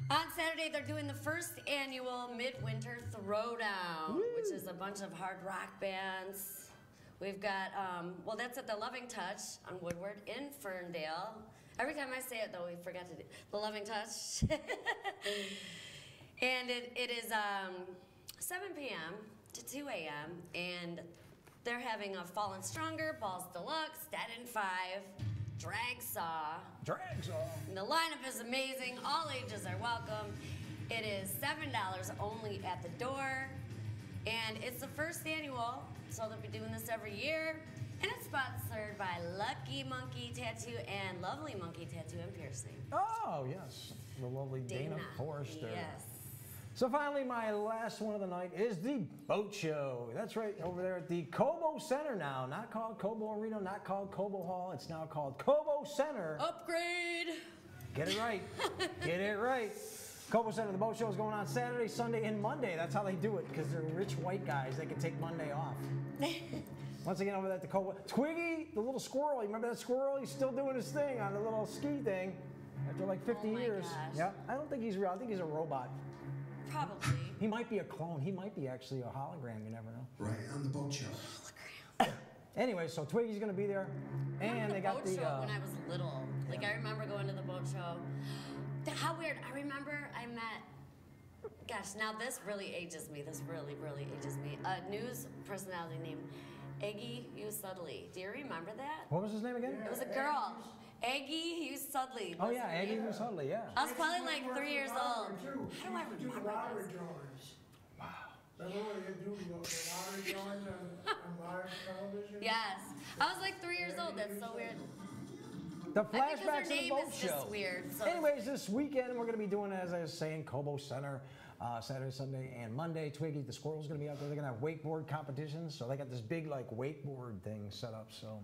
S2: On Saturday, they're doing the first annual Midwinter Throwdown, which is a bunch of hard rock bands. We've got, well, that's at the Loving Touch on Woodward in Ferndale. Every time I say it, though, we forget to do the Loving Touch. And it is 7 p.m. to 2 a.m. And they're having a Fallen Stronger, Balls Deluxe, Dead in 5, Drag Saw.
S1: Drag Saw.
S2: And the lineup is amazing. All ages are welcome. It is $7 only at the door. And it's the first annual, so they'll be doing this every year. And it's sponsored by Lucky Monkey Tattoo and Lovely Monkey Tattoo and Piercing.
S1: Oh, yes. The lovely Dana Forrester.
S2: Yes.
S1: So finally, my last one of the night is the boat show. That's right, over there at the Cobo Center now. Not called Cobo Arena, not called Cobo Hall. It's now called Cobo Center.
S2: Upgrade.
S1: Get it right. Get it right. Cobo Center, the boat show is going on Saturday, Sunday, and Monday. That's how they do it, because they're rich white guys. They can take Monday off. Once again, over there at the Cobo. Twiggy, the little squirrel. You remember that squirrel? He's still doing his thing on the little ski thing after like 50
S2: Oh my
S1: years.
S2: gosh.
S1: Yeah, I don't think he's real. I think he's a robot.
S2: Probably.
S1: He might be a clone. He might be actually a hologram. You never know.
S4: Right, on the boat show.
S1: Anyway, so Twiggy's going to be there. And they got
S2: boat
S1: the...
S2: show when I was little. Like, I remember going to the boat show. How weird. I remember I met... Gosh, now this really ages me. This really, really ages me. A news personality named Eggy Hughes Sudley. Do you remember that?
S1: What was his name again?
S2: It was a girl. Eggy Hughes Sudley.
S1: Oh, yeah, Aggie Hughes Sudley, yeah.
S2: I was probably like 3 years old.
S7: How
S2: do I remember this?
S1: Wow.
S7: That's what you do, the lottery drawings on live television.
S2: Yes. I was like 3 years old. That's so weird.
S1: The
S2: I think 'cause her
S1: flashbacks of the
S2: name
S1: boat
S2: is
S1: show.
S2: just weird. So.
S1: Anyways, this weekend we're going to be doing, as I was saying, Cobo Center, Saturday, Sunday, and Monday. Twiggy, the squirrel's going to be out there. They're going to have wakeboard competitions. So they got this big, like, wakeboard thing set up. So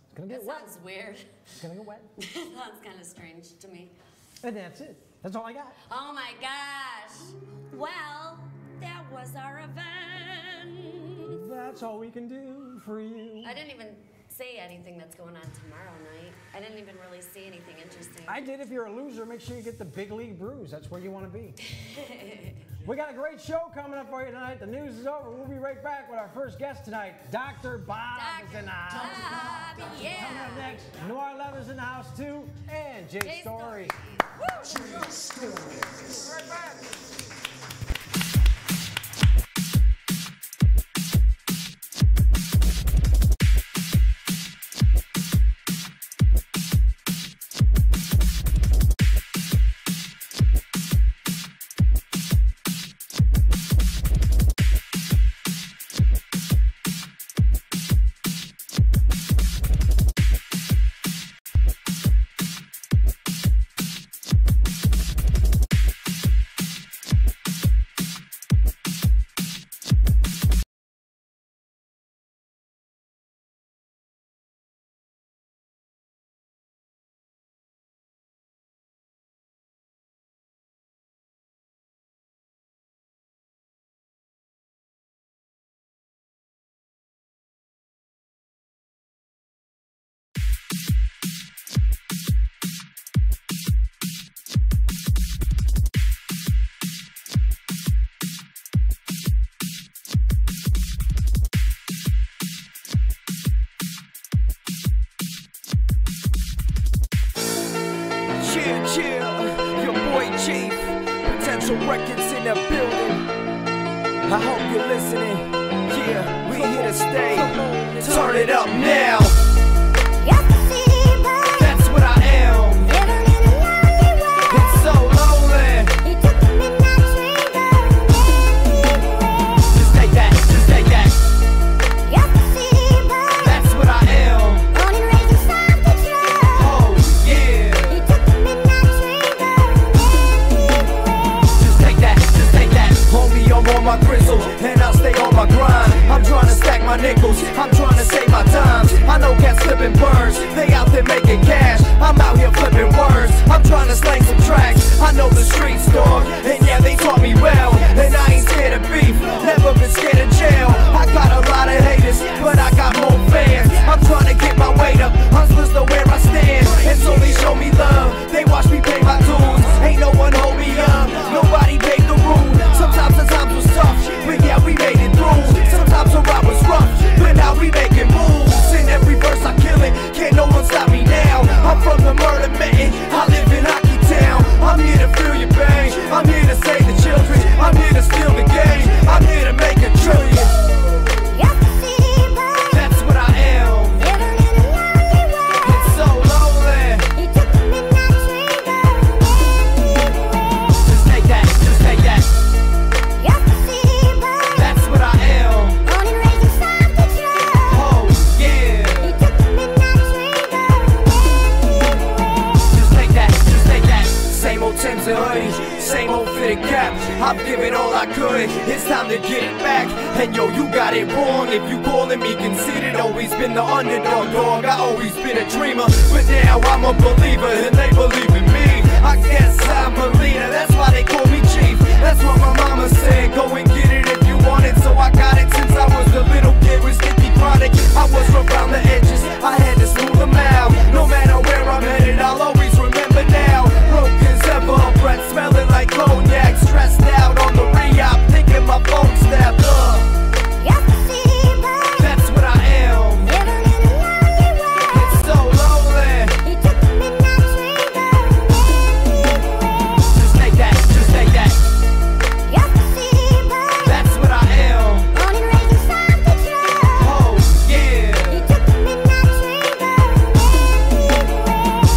S1: it's going to
S2: That
S1: get wet.
S2: sounds weird.
S1: It's going to get wet.
S2: Sounds kind of strange to me.
S1: And that's it. That's all I got.
S2: Oh my gosh. Well, that was our event.
S1: That's all we can do for you.
S2: I didn't even say anything that's going on tomorrow night. I didn't even really see anything interesting.
S1: I did. If you're a loser, make sure you get the Big League Brews. That's where you want to be. We got a great show coming up for you tonight. The news is over. We'll be right back with our first guest tonight. Dr. Bob is in the house.
S2: Bob, yeah.
S1: Coming up next, Noir Leather's in the house too, and J Storyz.
S2: Woo.
S4: J Storyz.
S1: Right back.
S8: Yeah, your boy Chief, Potential Records in the building. I hope you're listening. Yeah, we here to stay. Turn it up now. That's what I am. It's so lonely. Just take that, just take that. That's what I am. Oh yeah. Just take that, just take that. Homie, I'm on my grizzle, and I'll stay on my grind. I'm trying to stack my nickels, I'm trying to save my dimes. I know cats slipping birds, they out there making cash. I'm out here flipping words, I'm trying to slang some tracks. I know the streets, dog, and yeah, they taught me well. And I ain't scared of beef, never been scared of jail. I got a lot of haters, but I got more fans. I'm trying to get my weight up, I'm supposed to where I stand. And so they show me love, they watch me pay my dues. Ain't no one hold me up, nobody paid the rule. Sometimes the times was tough, but yeah, we made it through. Sometimes the ride was rough, but now we making moves. In every verse I kill it, can't no one stop me now. I'm from the murder mitten, I live in Hockey Town. I'm here to feel your pain, I'm here to save the children, I'm here to steal the game, I'm here to make $1 trillion. That's what I am. It's so lonely. Just take that, just take that. That's what I am. Oh yeah. Just take that, just take that. Same old Timbs and hoodies, same old fitted cap. I've given all I could, it's time to get it back. And yo, you got it wrong if you calling me conceited. Always been the underdog, dog, I always been a dreamer. But now I'm a believer and they believe in me. I guess I'm a leader, that's why they call me Chief. That's what my mama said, go and get it if you want it. So I got it since I was a little kid with sticky chronic. I was around the edges, I had to smooth them out. No matter where I'm headed, I'll always remember now. Broke as ever, breath smelling like cognac. Stressed out on the re-op, thinking my phone snapped up. That's what I am. It's so lonely. Just take that, just take that. That's what I am. Oh yeah.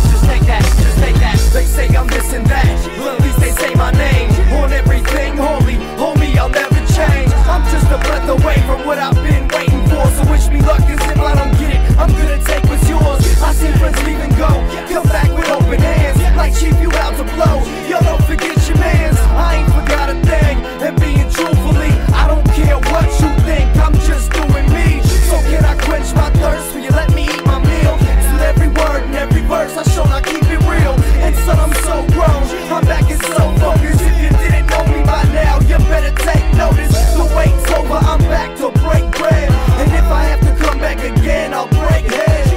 S8: Just take that, just take that. They say I'm this and that, well at least they say my name. On everything holy, homie, I'll never change. I'm just a breath away from what I've been waiting for. So wish me luck, cause if I don't get it, I'm gonna take what's yours. I see friends leave and go, come back with open hands. Like Chief, you out to blow, yo, don't forget your mans. I ain't forgot a thing, and being truthfully, I don't care what you think, I'm just doing me. So can I quench my thirst, will you let me eat my meal? So every word and every verse, I show I keep it real. And son, I'm so grown, I'm back and so focused. If you didn't know me by now, you better take notice. The wait's over, I'm back to break bread. And if I have to come back again, I'll break heads.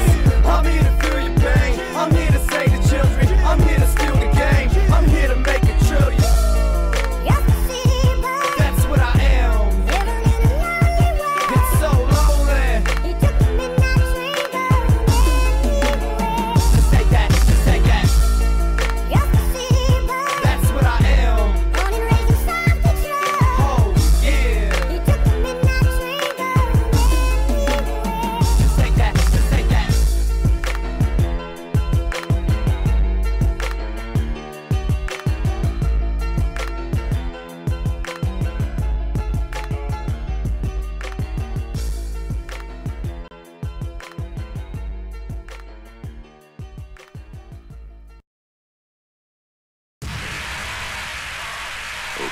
S8: I'm here to feel your pain, I'm here to save the children, I'm here to steal the game, I'm here to make $1 trillion. That's what I am. It's so lonely. Just take that, just take that. That's what I am. Oh yeah. Just take that, just take that.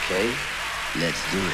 S9: Okay, let's do it.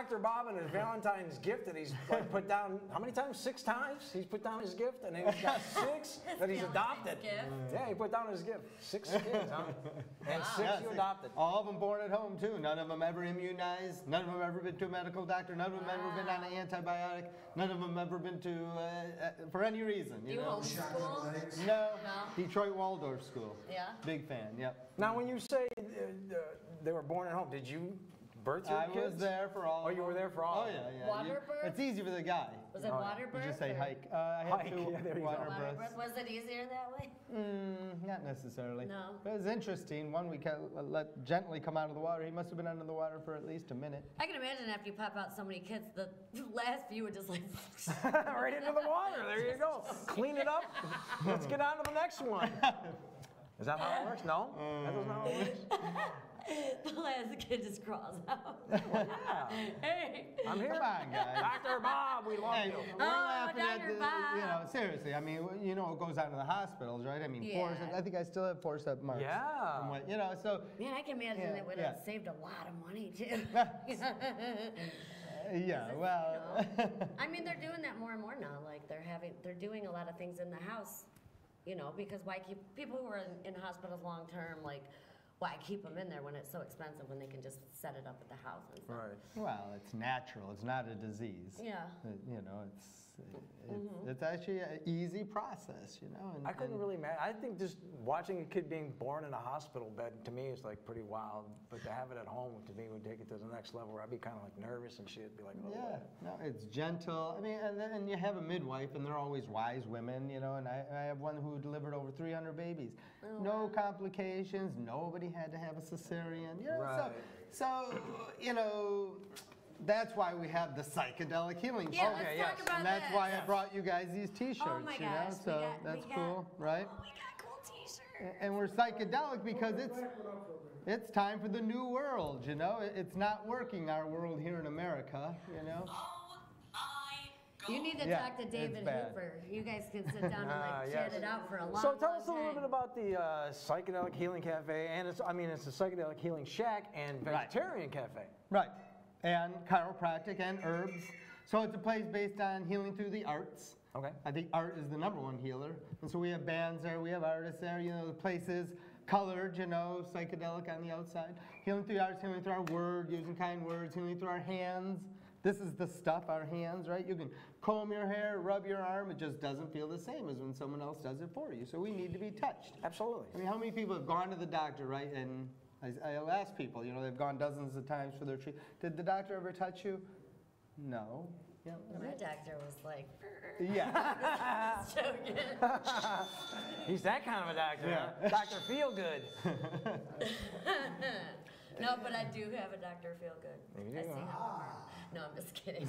S1: Dr. Bob and his Valentine's gift that he's like put down, how many times? 6 times? He's put down his gift, and then he's got 6 that he's adopted. Yeah, he put down his gift. 6 kids, huh? And 6 you adopted.
S6: All of them born at home, too. None of them ever immunized. None of them ever been to a medical doctor. None of them ever been on an antibiotic. None of them ever been to, for any reason.
S2: Do you homeschool?
S6: No. Detroit Waldorf School.
S2: Yeah.
S6: Big fan, yep.
S1: Now, when you say they were born at home, did you birth your kids?
S6: I was there for all.
S1: Oh, you were there for all?
S6: Oh, yeah.
S2: Water birth?
S6: It's easy for the guy.
S2: Was it water birth?
S6: You just say
S2: or?
S6: hike. I had
S1: Hike,
S6: 2
S1: yeah, there you go.
S6: water
S2: Water
S6: births.
S2: birth? Was it easier that way?
S6: Not necessarily.
S2: No.
S6: But it was interesting. One we let gently come out of the water. He must have been under the water for at least a minute.
S2: I can imagine after you pop out so many kids, the last few were just like...
S1: Right into the water. There you go. Clean it up. Let's get on to the next one. Is that how it works? No? That doesn't how it works?
S2: The last kid just crawls out.
S1: Yeah.
S2: Hey.
S1: I'm here.
S6: Come on, guys.
S1: Dr. Bob, we love
S6: Hey,
S1: you.
S6: we're laughing at
S2: Dr.
S6: the,
S2: Bob.
S6: you know, seriously. I mean, you know what goes on in the hospitals, right? I mean,
S2: Yeah.
S6: I think I still have forceps marks.
S1: Yeah.
S6: From what, you know, so.
S2: Man, I can imagine
S6: Yeah,
S2: it would
S6: yeah.
S2: have saved a lot of money, too.
S6: Yeah, well.
S2: I mean, they're doing that more and more now. Like, they're doing a lot of things in the house, you know, because why keep people who are in hospitals long term, like, why keep them in there when it's so expensive when they can just set it up at the house and stuff?
S1: Right.
S6: Well, it's natural. It's not a disease.
S2: Yeah.
S6: You know, it's actually an easy process, you know. And,
S1: I couldn't really imagine. I think just watching a kid being born in a hospital bed, to me, is like pretty wild. But to have it at home, to me, would take it to the next level where I'd be kind of like nervous and shit. Be like, oh.
S6: Yeah, no, it's gentle. I mean, and you have a midwife, and they're always wise women, you know. And I have one who delivered over 300 babies.
S2: Oh,
S6: no
S2: wow.
S6: complications. Nobody had to have a cesarean. You know,
S1: Right.
S6: so you know, that's why we have the psychedelic healing.
S2: Yeah,
S6: Show.
S2: let's talk about
S6: And that's
S2: this.
S6: why I brought you guys these T-shirts.
S2: Oh my
S6: you know,
S2: gosh,
S6: so
S2: we got,
S6: that's cool, right?
S2: Oh, we got cool T-shirts.
S6: And we're psychedelic because it's time for the new world, you know? It's not working, our world here in America, you know?
S2: You need to talk to David
S6: bad.
S2: Hooper. You guys can sit down and like chat it out for a long,
S1: So tell us a
S2: long
S1: little
S2: time.
S1: bit about the Psychedelic Healing Cafe, and it's a Psychedelic Healing Shack and Vegetarian Cafe.
S6: Right. And chiropractic and herbs. So it's a place based on healing through the arts.
S1: Okay.
S6: I think art is the #1 healer. And so we have bands there, we have artists there, you know, the place is colored, you know, psychedelic on the outside. Healing through the arts, healing through our word, using kind words, healing through our hands. This is the stuff, our hands, right? You can comb your hair, rub your arm, it just doesn't feel the same as when someone else does it for you. So we need to be touched.
S1: Absolutely.
S6: I mean, how many people have gone to the doctor, right? And I'll ask people, you know, they've gone dozens of times for their treatment. Did the doctor ever touch you? No. Yeah.
S2: My doctor was like,
S6: Yeah.
S2: joking.
S1: He's that kind of a doctor, huh? Dr. Feelgood.
S2: No, but I do have a Dr. Feelgood.
S1: You do,
S2: I see him
S1: huh?
S2: around. No, I'm just kidding.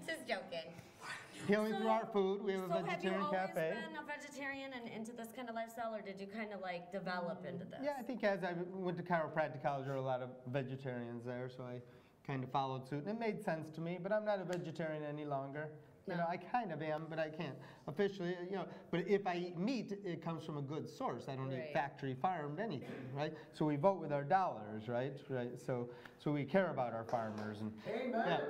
S2: Just joking.
S6: Healing through our food. We have a
S2: So have you
S6: vegetarian
S2: always
S6: cafe.
S2: been a vegetarian and into this kind of lifestyle, or did you kind of like develop into this?
S6: Yeah, I think as I went to chiropractic college, there were a lot of vegetarians there, so I kind of followed suit. And it made sense to me, but I'm not a vegetarian any longer. You know, I kind of am, but I can't officially, you know. But if I eat meat, it comes from a good source. I don't eat factory farmed anything, right? So we vote with our dollars, right? So we care about our farmers and yeah.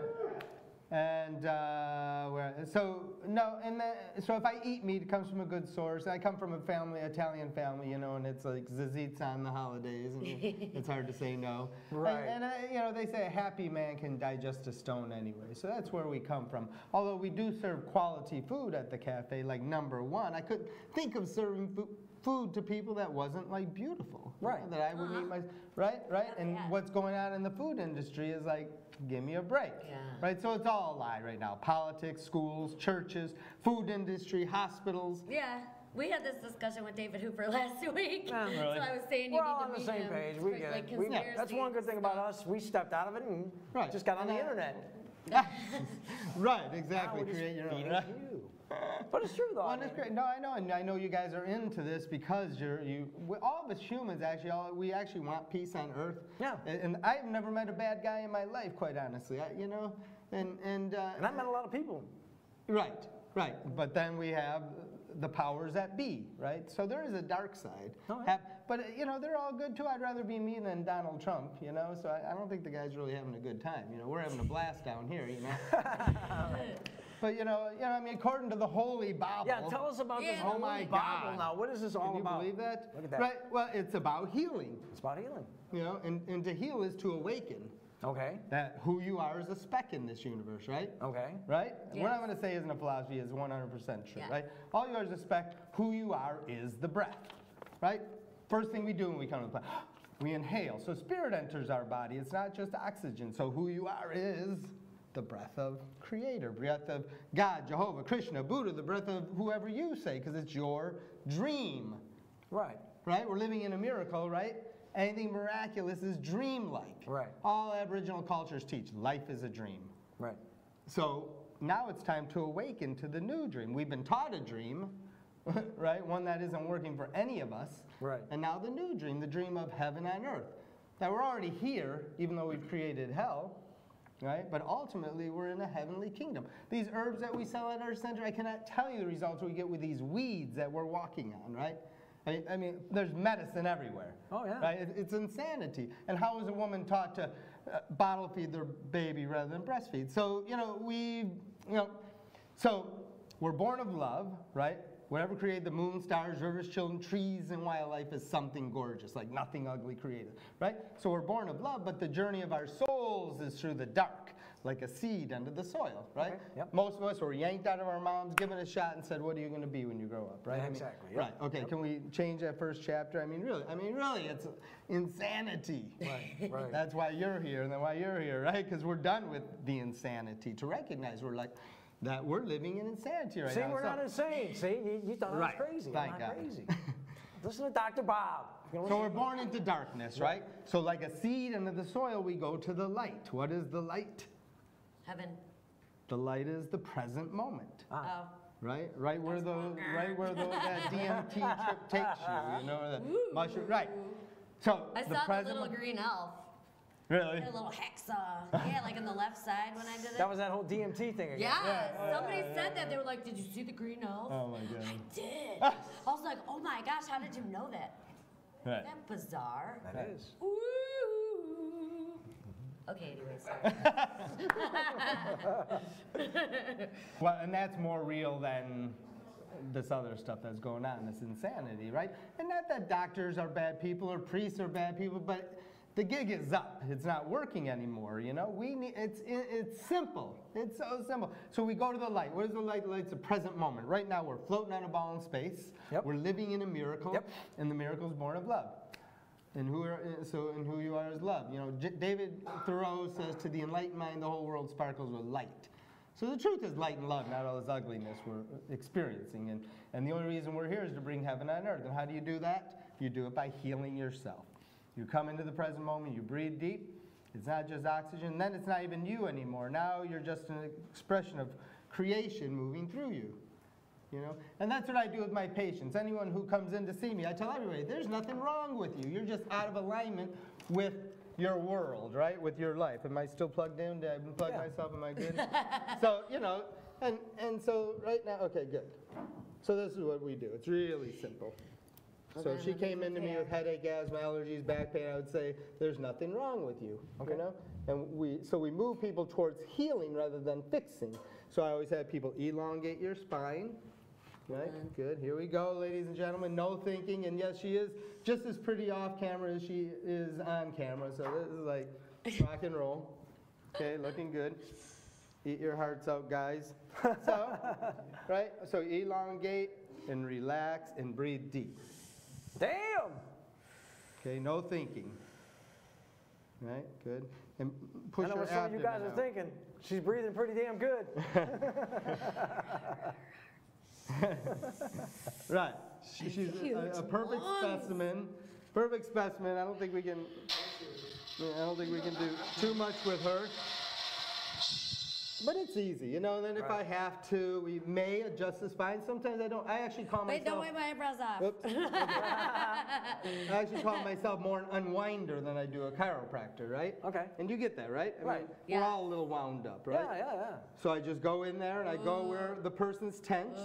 S6: And so if I eat meat, it comes from a good source. I come from a family, Italian family, you know, and it's like zazitza on the holidays, and it's hard to say no.
S1: Right.
S6: And you know, they say a happy man can digest a stone anyway. So that's where we come from. Although we do serve quality food at the cafe, like #1. I couldn't think of serving food to people that wasn't like beautiful.
S1: Right.
S6: You know, that I wouldn't eat my, right? And what's going on in the food industry is like, give me a break.
S2: Yeah.
S6: Right? So it's all a lie right now. Politics, schools, churches, food industry, hospitals.
S2: Yeah. We had this discussion with David Hooper last week.
S6: Really?
S2: So I was saying you
S1: We're
S2: need
S1: all
S2: to
S1: on the
S2: meet
S1: same
S2: him
S1: page.
S2: for,
S1: We get
S2: like,
S1: it. We get it. That's one good thing about us. We stepped out of it and just got on the internet.
S6: Right, exactly.
S1: Now we're just
S6: Create your own.
S1: feeding you. But it's true, though.
S6: Well, it's great. No, I know, and I know you guys are into this because all of us humans actually, we actually want peace on Earth.
S1: Yeah.
S6: And I've never met a bad guy in my life, quite honestly. You know, and
S1: I met a lot of people.
S6: Right. But then we have the powers that be, right? So there is a dark side.
S1: Oh, yeah.
S6: But, you know, they're all good too. I'd rather be me than Donald Trump, you know, so I don't think the guy's really having a good time. You know, we're having a blast down here, you know. But, you know, I mean, according to the Holy Bible.
S1: Yeah, tell us about this Holy Bible now. What is this all about?
S6: Can you believe that?
S1: Look at that.
S6: Right, well, it's about healing.
S1: It's about healing.
S6: You know, and to heal is to awaken.
S1: Okay.
S6: That who you are is a speck in this universe, right?
S1: Okay.
S6: Right?
S2: Yes.
S6: What I'm going to say isn't a philosophy, is 100% true,
S2: Yeah.
S6: right? All you are is a speck. Who you are is the breath, right? First thing we do when we come to the planet, we inhale. So spirit enters our body. It's not just oxygen. So who you are is the breath of Creator, breath of God, Jehovah, Krishna, Buddha, the breath of whoever you say, because it's your dream.
S1: Right.
S6: Right? We're living in a miracle, right? Anything miraculous is dreamlike.
S1: Right.
S6: All Aboriginal cultures teach life is a dream.
S1: Right.
S6: So now it's time to awaken to the new dream. We've been taught a dream, right? One that isn't working for any of us.
S1: Right.
S6: And now the new dream, the dream of heaven on earth. Now we're already here, even though we've created hell, right? But ultimately we're in a heavenly kingdom. These herbs that we sell at our center, I cannot tell you the results we get with these weeds that we're walking on, right? I mean, there's medicine everywhere.
S1: Oh, yeah.
S6: Right? It's insanity. And how is a woman taught to bottle feed their baby rather than breastfeed? So, you know, so we're born of love, right? Whatever created the moon, stars, rivers, children, trees, and wildlife is something gorgeous, like nothing ugly created, right? So we're born of love, but the journey of our souls is through the dark, like a seed under the soil, right?
S1: Okay, yep.
S6: Most of us were yanked out of our moms, given a shot, and said, what are you going to be when you grow up, right?
S1: Yeah,
S6: I mean,
S1: exactly, yep.
S6: Right, okay, can we change that first chapter? I mean, really, it's insanity.
S1: Right, right.
S6: That's why you're here, and then why you're here, right? Because we're done with the insanity. To recognize that we're living in insanity right
S1: See,
S6: now.
S1: we're not insane. See, you thought
S6: Right.
S1: I was crazy.
S6: Thank
S1: I'm
S6: God.
S1: not crazy. Listen to Dr. Bob.
S6: So we're born into darkness, right? So like a seed under the soil, we go to the light. What is the light?
S2: Heaven.
S6: The light is the present moment.
S2: Oh.
S6: Right where that DMT trip takes you, you know, the mushroom. Right. So
S2: I
S6: the
S2: saw the
S6: present
S2: little green elf.
S6: Really?
S2: Had a little hacksaw. Yeah, like on the left side when I did it.
S1: That was that whole DMT thing again.
S2: Yeah, somebody said that. They were like, did you see the green elf?
S6: Oh my God.
S2: I did. I was like, oh my gosh, how did you know that?
S6: Right.
S2: Isn't that bizarre?
S1: That is.
S2: Ooh. Okay, anyways.
S6: Well, and that's more real than this other stuff that's going on, this insanity, right? And not that doctors are bad people or priests are bad people, but the gig is up. It's not working anymore, you know? It's simple. It's so simple. So we go to the light. What is the light? The light's the present moment. Right now we're floating on a ball in space.
S1: Yep.
S6: We're living in a miracle.
S1: Yep.
S6: And the miracle is born of love. And who you are is love. You know, David Thoreau says, to the enlightened mind, the whole world sparkles with light. So the truth is light and love, not all this ugliness we're experiencing. And the only reason we're here is to bring heaven on earth. And how do you do that? You do it by healing yourself. You come into the present moment, you breathe deep. It's not just oxygen. Then it's not even you anymore. Now you're just an expression of creation moving through you. You know? And that's what I do with my patients. Anyone who comes in to see me, I tell everybody, there's nothing wrong with you. You're just out of alignment with your world, right? With your life. Am I still plugged in? Did I unplug myself? Am I good? So, you know, and so right now, okay, good. So this is what we do. It's really simple. So if she came into me with headache, asthma, allergies, back pain, I would say, there's nothing wrong with you, you know? And we move people towards healing rather than fixing. So I always have people elongate your spine. Right, good. Here we go, ladies and gentlemen. No thinking, and yes, she is just as pretty off camera as she is on camera. So this is like rock and roll. Okay, looking good. Eat your hearts out, guys. So, right, so elongate and relax and breathe deep.
S1: Damn!
S6: Okay, no thinking. Right, good. And push
S1: I know
S6: your
S1: what some of you guys
S6: abdomen
S1: are thinking. She's breathing pretty damn good. Right. She's a perfect specimen. Perfect specimen. I don't think we can do too much with her. But it's easy, you know, and then if I have to, we may adjust the spine. Sometimes I don't. I actually call myself...
S2: Wait, don't wipe my eyebrows off.
S6: Oops. I actually call myself more an unwinder than I do a chiropractor, right?
S1: Okay.
S6: And you get that, right? I
S1: Right.
S6: mean,
S2: Yeah.
S6: we're all a little wound up, right?
S1: Yeah.
S6: So I just go in there and I go where the person's tense.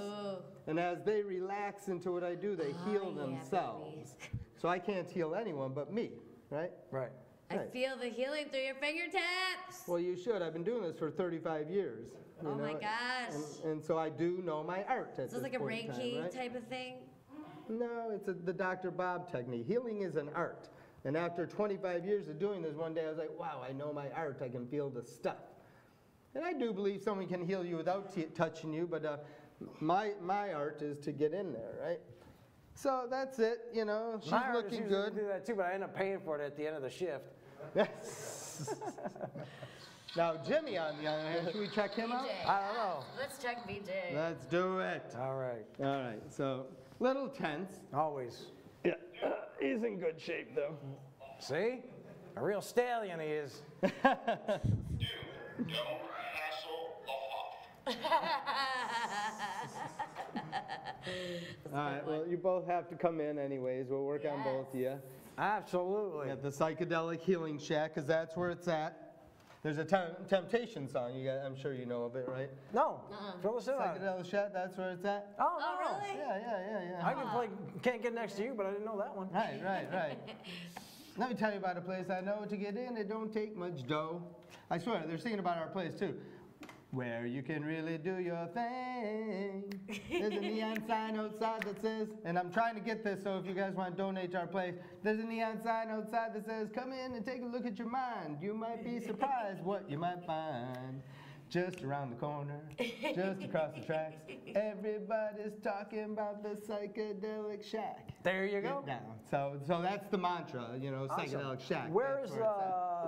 S6: And as they relax into what I do, they heal
S2: yeah,
S6: themselves. So I can't heal anyone but me, right?
S1: Right.
S2: I feel the healing through your fingertips.
S6: Well, you should. I've been doing this for 35 years.
S2: Oh my gosh.
S6: And so I do know my art.
S2: Is this like a Reiki type of thing?
S6: No, it's the Dr. Bob technique. Healing is an art. And after 25 years of doing this, one day I was like, wow, I know my art. I can feel the stuff. And I do believe someone can heal you without touching you, but my art is to get in there, right? So that's it, you know. She's looking good.
S1: Do that too, but I end up paying for it at the end of the shift.
S6: Now, Jimi, on the other hand, should we check him out?
S1: I don't know.
S2: Let's check VJ.
S6: Let's do it.
S1: All right.
S6: All right, so little tense.
S1: Always.
S6: Yeah, he's in good shape, though.
S1: See? A real stallion he is.
S5: Dude, don't hassle the
S6: All right, well, you both have to come in anyways. We'll work on both of you.
S1: Absolutely.
S6: At the Psychedelic Healing Shack, because that's where it's at. There's a Temptation song. You guys, I'm sure you know of it, right?
S1: No. Fill us in on it.
S6: Psychedelic Shack, that's where it's at.
S1: Oh, no.
S2: Really?
S6: Yeah.
S1: I can play Can't Get Next to You, but I didn't know that one.
S6: Right. Let me tell you about a place I know. To get in, it don't take much dough. I swear, they're singing about our place, too. Where you can really do your thing. There's a neon sign outside that says, and I'm trying to get this, so if you guys want to donate to our place, there's a neon sign outside that says, come in and take a look at your mind. You might be surprised what you might find. Just around the corner, just across the tracks. Everybody's talking about the Psychedelic Shack.
S1: There you go.
S6: So that's the mantra, you know, Psychedelic Shack.
S1: Where is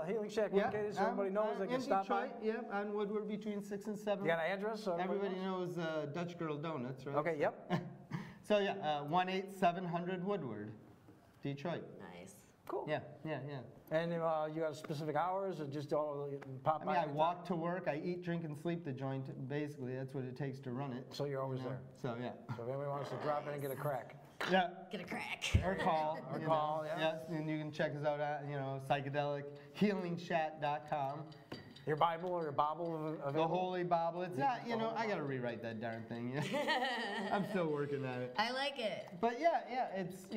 S1: Healing Shack located so everybody knows they can stop by?
S6: In Detroit, on Woodward between 6 and 7.
S1: You got an address? So
S6: everybody knows Dutch Girl Donuts, right?
S1: Okay, yep.
S6: So yeah, 18700 Woodward, Detroit.
S2: Nice.
S1: Cool.
S6: Yeah.
S1: And you got specific hours or just all pop by?
S6: I walk to work, I eat, drink, and sleep the joint. Basically, that's what it takes to run it.
S1: So you're always there.
S6: So yeah.
S1: So if anybody wants to drop in and get a crack.
S6: Yeah.
S2: Get a crack.
S6: Or call.
S1: Yeah.
S6: And you can check us out at, psychedelichealingshat.com.
S1: Your Bible or your Bible of
S6: the Holy Bible. It's not, I got to rewrite that darn thing. I'm still working on it.
S2: I like it.
S6: But yeah, it's,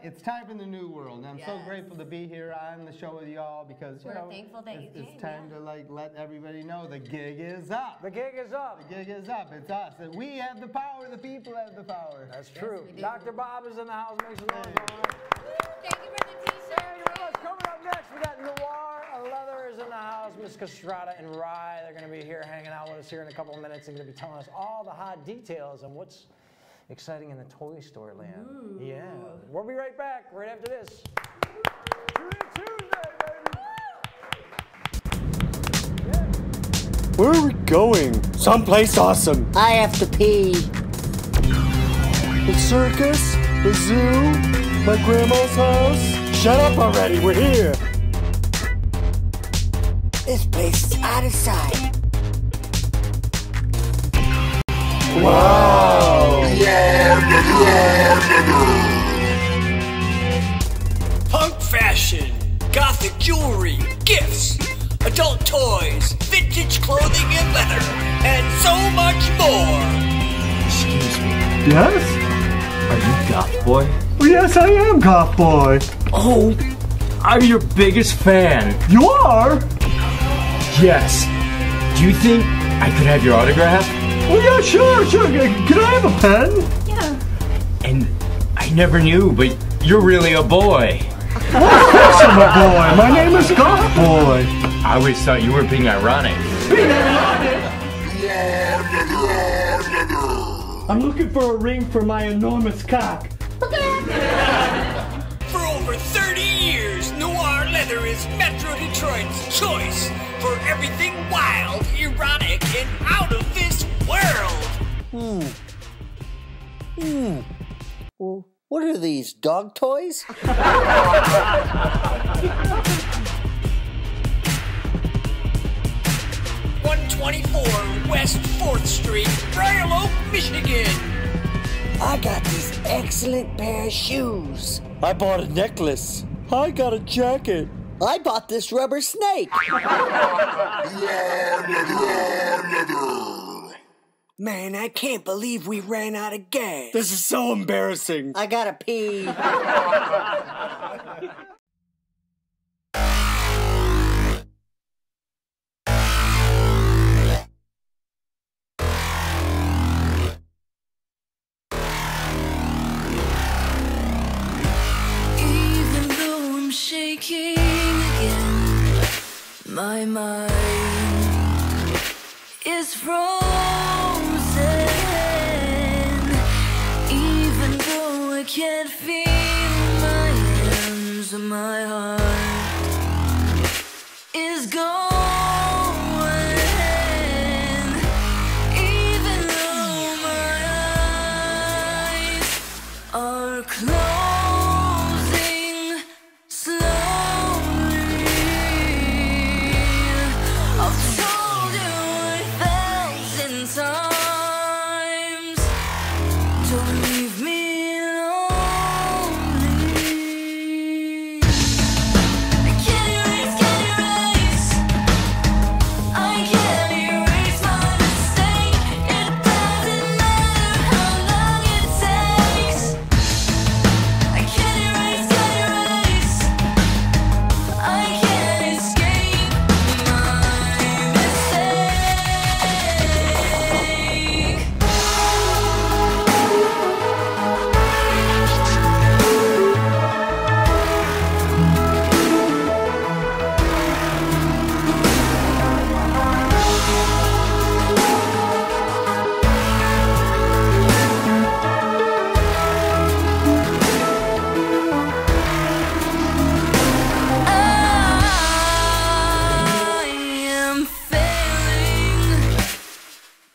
S6: it's time for the new world. And I'm so grateful to be here on the show with y'all because,
S2: we're thankful that you came.
S6: It's time to let everybody know the gig is up.
S1: The gig is up.
S6: The gig is up. It's us. We have the power. The people have the power.
S1: That's true. Dr. Bob is in the house. Make some noise.
S2: Thank you for the t-shirt.
S1: Coming up next, we got Noir Leather is in the house. Miss Castrata and Rye, they're going to be here hanging out with us here in a couple of minutes. They're going to be telling us all the hot details and what's exciting in the toy store land. Ooh. Yeah. We'll be right back right after this. Tuesday, baby.
S10: Where are we going? Someplace awesome.
S11: I have to pee.
S10: The circus? The zoo? My grandma's house? Shut up already, we're here.
S11: This place is out of sight.
S10: Wow!
S8: Punk fashion, gothic jewelry, gifts, adult toys, vintage clothing and leather, and so much more.
S10: Excuse me. Yes?
S12: Are you Goth Boy?
S10: Well, yes, I am Goth Boy.
S12: Oh, I'm your biggest fan.
S10: You are?
S12: Yes. Do you think I could have your autograph?
S10: Oh, yeah, sure. Can I have a pen?
S11: Yeah.
S12: And I never knew, but you're really a boy.
S10: Well, of course I'm a boy. My name is Goth Boy.
S12: I always thought you were being ironic.
S10: Being ironic? I'm looking for a ring for my enormous cock.
S8: For over 30 years, Noir Leather is Metro Detroit's choice for everything wild, erotic, and out of this world.
S11: Well, what are these, dog toys?
S8: 124 West 4th Street, Royal Oak, Michigan.
S11: I got this excellent pair of shoes.
S10: I bought a necklace. I got a jacket.
S11: I bought this rubber snake. Man, I can't believe we ran out of gas.
S10: This is so embarrassing.
S11: I gotta pee.
S13: Even though I'm shaking again, my mind is frozen. Even though I can't feel my hands or my heart is going. Even though my eyes are closing slowly, I've told you 1,000 times, don't leave me lonely. I can't erase I can't erase my mistake. It doesn't matter how long it takes. I can't erase I can't escape my am failing.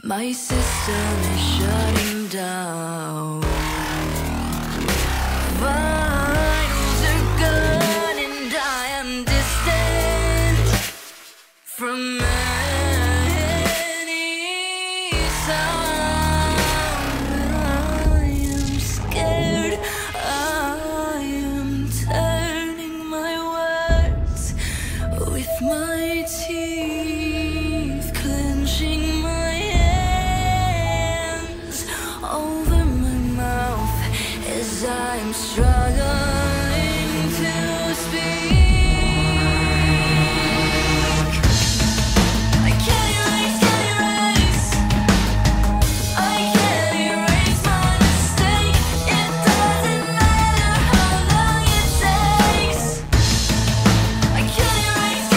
S13: My system is shutting down. Vitals are gone and I am distant from any sound. I am scared. I am turning my words with my teeth, clenching my hands over my mouth as I'm struggling to speak. I can't erase I can't erase my mistake. It doesn't matter how long it takes. I can't erase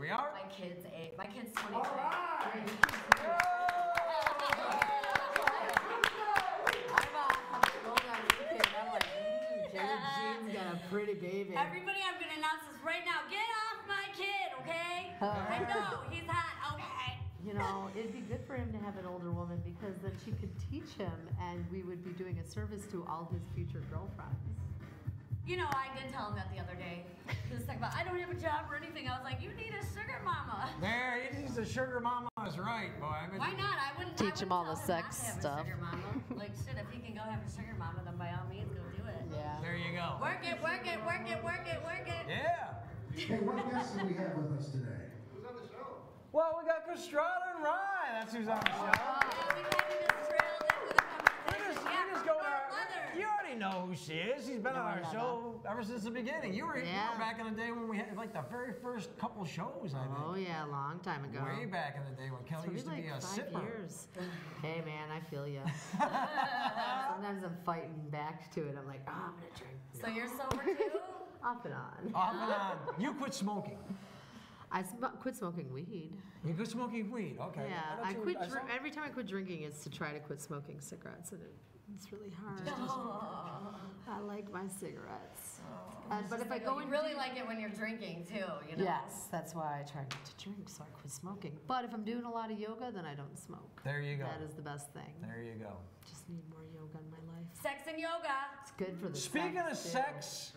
S1: we are.
S2: My kid's 8. My kid's 23.
S1: All right.
S14: Kelley Jean's got a pretty baby.
S2: Everybody, I'm going to announce this right now. Get off my kid, okay? I know, he's hot, okay.
S14: You know, it'd be good for him to have an older woman because then she could teach him and we would be doing a service to all his future girlfriends.
S2: You know, I did tell him that the other day. He was talking about, I don't have a job or anything. I was like, you need a sugar mama.
S1: There, he needs a sugar mama. Is right, boy.
S2: Why not? I wouldn't
S14: teach him all the
S2: tell him
S14: sex
S2: not to have
S14: stuff.
S2: A sugar mama. Like, shit, if he can go have a sugar mama, then by all means, go do it.
S14: Yeah.
S1: There you go.
S2: Work it, work it, work it, work it, work it.
S1: Yeah.
S4: Hey, what guests do we have with us today?
S5: Who's on the show?
S1: Well, we got Custer and Ryan. That's who's on the show.
S2: Yeah, we kind of just trailed it with a conversation.
S1: We just go to
S2: Noir
S1: our,
S2: Leather.
S1: you already know who she is. She's been on our show ever since the beginning. You were back in the day when we had like the very first couple shows, I think.
S14: Oh yeah, a long time ago.
S1: Way back in the day when Kelley used to be a
S14: 5
S1: sipper.
S14: years. Hey man, I feel ya. Sometimes I'm fighting back to it. I'm like, oh, I'm gonna drink.
S2: So you're sober too?
S14: Off and on.
S1: Off and on. You quit smoking.
S14: I quit smoking weed.
S1: You quit smoking weed, okay.
S14: Yeah, I quit. Every time I quit drinking, it's to try to quit smoking cigarettes, and it's really hard. I like my cigarettes. But if I go
S2: You really like it when you're drinking too, you know?
S14: Yes, that's why I try not to drink, so I quit smoking. But if I'm doing a lot of yoga, then I don't smoke.
S1: There you go.
S14: That is the best thing.
S1: There you go.
S14: Just need more yoga in my life.
S2: Sex and yoga.
S14: It's good for the
S1: Speaking of
S14: too.
S1: sex,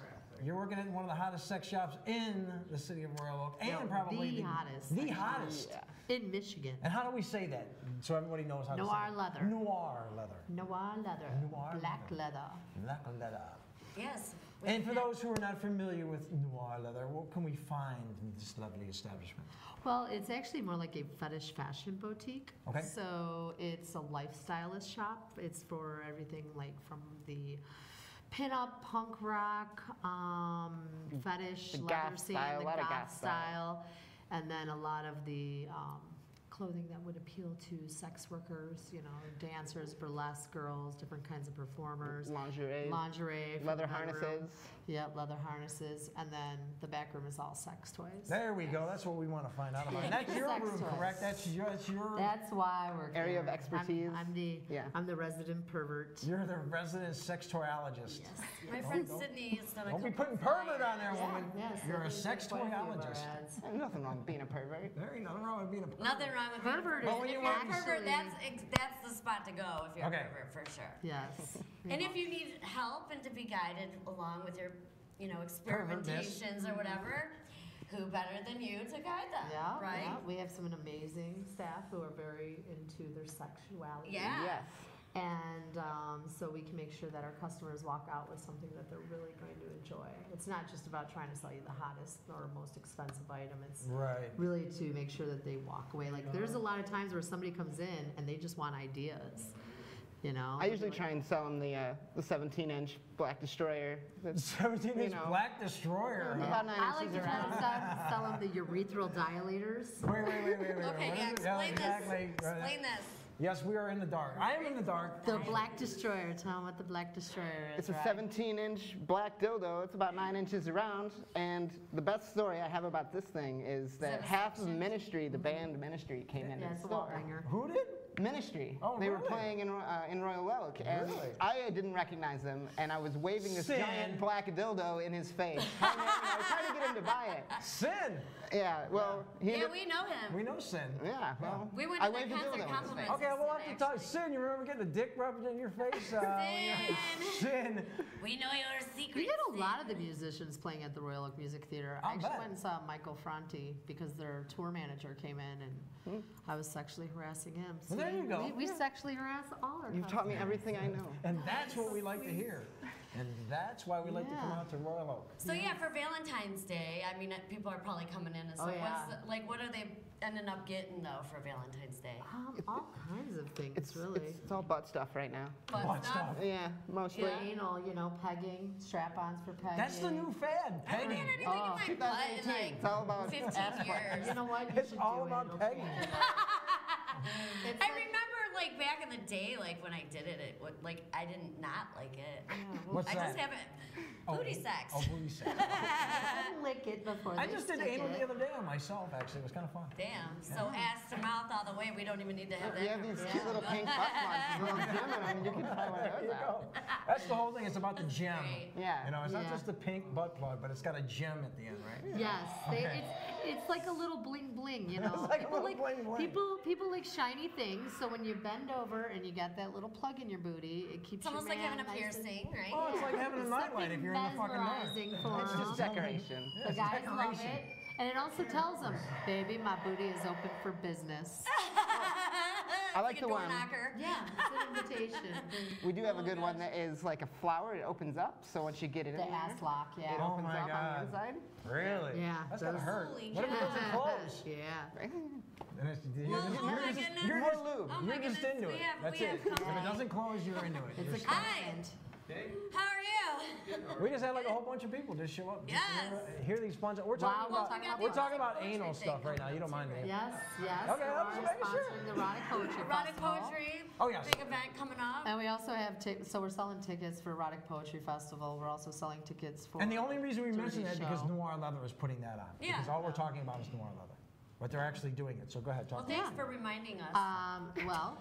S1: you're working at one of the hottest sex shops in the city of Royal Oak, and probably
S14: the hottest.
S1: The hottest.
S14: Yeah. In Michigan.
S1: And how do we say that so everybody knows how to say
S14: Noir
S1: it?
S14: Leather.
S1: Noir Leather.
S14: Noir leather.
S1: Noir
S14: Black leather.
S1: Black leather.
S2: Yes.
S1: And for those who are not familiar with Noir Leather, what can we find in this lovely establishment?
S14: Well, it's actually more like a fetish fashion boutique.
S1: Okay.
S14: So it's a lifestylist shop. It's for everything like from the pin-up, punk rock, fetish,
S15: The
S14: leather
S15: goth
S14: scene,
S15: style,
S14: the
S15: a lot of
S14: goth
S15: goth style.
S14: and then a lot of the clothing that would appeal to sex workers, you know, dancers, burlesque girls, different kinds of performers.
S15: Lingerie.
S14: Lingerie. for
S15: Leather
S14: the bedroom.
S15: harnesses.
S14: Yep, leather harnesses. And then the back room is all sex toys.
S1: There we go. That's what we want to find out about. And that's your
S14: Sex
S1: room,
S14: toys.
S1: correct? That's your.
S14: That's why I work
S15: Area
S14: there.
S15: of expertise.
S14: I'm the resident pervert.
S1: You're the resident sex toyologist.
S14: Yes.
S2: My friend Sydney has done a
S1: Don't be
S2: couple
S1: putting pervert on there,
S2: flyers.
S1: woman.
S14: Yes,
S1: You're a
S14: Sydney's
S1: sex
S14: done quite a few of our
S1: toyologist.
S14: ads.
S15: There's nothing wrong with being a pervert.
S1: There ain't nothing wrong with being a pervert.
S2: Nothing wrong with being a
S14: Pervert
S2: pervert.
S14: is
S2: If you're a pervert, that's the spot to go if you're
S1: Okay.
S2: a pervert, for sure.
S14: Yes.
S2: And if you need help and to be guided along with your, you know, experimentations or whatever, who better than you to guide them?
S14: Yeah,
S2: right?
S14: yeah. We have some amazing staff who are very into their sexuality.
S2: Yeah.
S15: Yes.
S14: And so we can make sure that our customers walk out with something that they're really going to enjoy. It's not just about trying to sell you the hottest or most expensive item. It's
S1: Right.
S14: really to make sure that they walk away. Like there's a lot of times where somebody comes in and they just want ideas. You know,
S15: I usually try and sell them the 17-inch Black Destroyer.
S1: 17-inch Black Destroyer.
S15: About 9
S14: I like
S15: inches
S14: to try
S15: around.
S14: to sell them the urethral dilators.
S1: Wait.
S2: Okay,
S1: What
S2: yeah,
S1: is it?
S2: explain
S1: exactly.
S2: this. Explain this.
S1: Yes, we are in the dark. I am in the dark.
S14: The Black Destroyer. Tell them what the Black Destroyer is.
S15: It's a 17-inch black dildo. It's about 9 inches around. And the best story I have about this thing is that half of Ministry, the band Ministry, came in
S14: Yeah,
S15: the
S14: it's a
S15: store.
S14: wall hanger.
S1: Who did?
S15: Ministry.
S1: Oh,
S15: they were
S1: really?
S15: playing in Royal Oak, and
S1: Really?
S15: I didn't recognize them, and I was waving this
S1: Sin.
S15: giant black dildo in his face. I was trying to get him to buy it.
S1: Sin.
S15: Yeah, well, he
S2: Yeah,
S15: ended-
S2: we know him.
S1: We know Sin.
S15: Yeah, well,
S2: We went
S15: I
S2: to their
S15: waved the
S2: concert
S15: dildo in his
S2: compliments.
S15: face.
S1: Okay, we'll have to
S2: Sin,
S1: talk.
S2: actually.
S1: Sin, you remember getting a dick rubbed in your face? Sin.
S2: We know your secret.
S14: We get a lot of the musicians playing at the Royal Oak Music Theater. I
S1: I'll
S14: actually
S1: bet.
S14: went and saw Michael Franti because their tour manager came in and I was sexually harassing him. So
S1: Well, there you go.
S14: We sexually harass all our
S15: You've taught me everything I know.
S1: And that's what we like to hear. And that's why we like to come
S14: Yeah.
S1: out to Royal Oak.
S2: So yeah, for Valentine's Day, I mean, people are probably coming in. And so
S14: Oh, yeah.
S2: what are they ending up getting though for Valentine's Day?
S14: All kinds of things,
S15: It's
S14: really.
S15: It's all butt stuff right now.
S2: Butt stuff.
S15: Yeah, mostly.
S14: Yeah, anal, you know, pegging, strap-ons for pegging.
S1: That's the new fad,
S2: I haven't
S1: pegging.
S2: had anything in my butt in
S15: 2018.
S2: like
S15: It's all about
S2: 15 years.
S14: You know what? You
S1: It's
S14: should
S1: all
S14: do
S1: about
S14: anal
S1: pegging.
S14: too. It's
S2: I
S14: like-
S2: remember like back in the day, like when I did it, like I didn't not like it.
S1: What's
S2: I
S1: that?
S2: just haven't. Booty sex.
S1: Oh, booty sex.
S14: Lick it before
S1: I
S14: they
S1: just did
S14: stick
S1: anal the
S14: it.
S1: other day on myself, actually. It was kind of fun.
S2: Damn. So ass to mouth all the way. We don't even need to have that.
S15: You have these cute little pink butt plugs. You can try one of
S1: There
S15: those
S1: you
S15: out.
S1: go. That's the whole thing. It's about the gem.
S15: Yeah.
S1: You know, it's not
S14: Yeah.
S1: just the pink butt plug, but it's got a gem at the end, right?
S14: Yes,
S1: Okay.
S14: it's like a little bling bling, you know.
S1: It's like a
S14: people
S1: little bling bling.
S14: People like shiny things. So when you bend over and you got that little plug in your booty, it keeps
S2: It's almost
S14: your
S2: like
S14: man
S2: having a
S14: nice and-
S2: piercing, right?
S1: Oh, it's like having a
S14: It's
S1: nightlight if you're in the fucking dark.
S14: mesmerizing for
S15: It's just
S14: them.
S15: decoration.
S14: The
S1: It's
S14: guys love
S1: decoration.
S14: it, and it also tells them, "Baby, my booty is open for business."
S15: I like
S2: a
S15: the
S2: door
S15: one.
S2: knocker.
S14: Yeah, it's an invitation.
S15: We do have a good one that is like a flower. It opens up, so once you get it
S14: The
S15: in there,
S14: ass lock,
S15: it
S14: yeah.
S1: Oh
S15: opens
S1: my
S15: up on
S1: God.
S15: the inside.
S1: Really?
S14: Yeah,
S1: That's gotta
S14: those-
S1: hurt.
S2: Holy
S1: What if it doesn't
S2: cow.
S1: close?
S14: Yeah.
S1: And it's,
S2: Oh my goodness.
S1: You're
S15: More
S1: just,
S15: lube.
S2: Oh
S1: you're
S2: my
S1: just
S2: goodness,
S1: into
S2: we
S1: it.
S2: have-
S1: That's
S2: we
S1: it.
S2: have
S1: If it
S2: company.
S1: doesn't close, you're into it.
S14: It's a
S1: You're
S2: Hi.
S14: commitment.
S2: How are you?
S1: We just had like a whole bunch of people just show up.
S2: Yes.
S1: Hear these fun. We're
S14: Wow,
S1: talking
S14: we'll
S1: about
S14: talk about
S1: we're
S14: the
S1: talking about
S2: poetry
S1: anal
S2: thing
S1: stuff right now.
S2: coming
S1: You don't
S2: up
S1: mind
S2: too,
S1: me.
S14: Yes, yes.
S1: Okay, I'm just
S14: we're
S1: making sure.
S14: sponsoring the Erotic Poetry
S2: Erotic
S14: Festival.
S2: poetry.
S1: Oh, yes.
S2: Big event coming up.
S14: And we also have, so we're selling tickets for Erotic Poetry Festival. We're also selling tickets for.
S1: And the only reason we mention
S14: Jersey
S1: that because
S14: Show.
S1: Noir Leather is putting that on.
S2: Yeah.
S1: Because all we're talking about is Noir Leather. But they're actually doing it. So go ahead,
S2: Well,
S1: talk.
S2: thanks for reminding us.
S14: Well,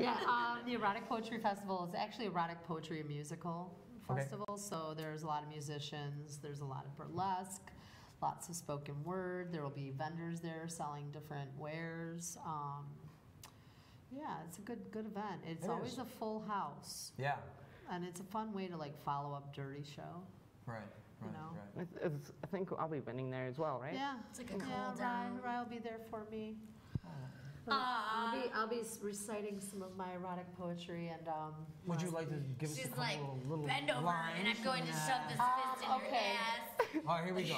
S14: yeah, the Erotic Poetry Festival is actually Erotic Poetry and Musical Festival. So there's a lot of musicians, there's a lot of burlesque, lots of spoken word. There will be vendors there selling different wares. Yeah, it's a good event. It's
S1: It
S14: always
S1: is.
S14: a full house,
S1: Yeah.
S14: and it's a fun way to like follow up Dirty Show.
S1: Right.
S14: You know.
S1: Right.
S15: I think I'll be winning there as well, right?
S14: Yeah,
S2: It's like a
S14: yeah.
S2: cool down.
S14: Ryan will be there for me.
S2: Aw.
S14: I'll be reciting some of my erotic poetry and
S1: Would you like to give us a
S2: She's
S1: couple
S2: like,
S1: little
S2: bend over
S1: lines?
S2: and I'm going to shove this fist in
S14: okay.
S2: your ass.
S1: All right, here we go.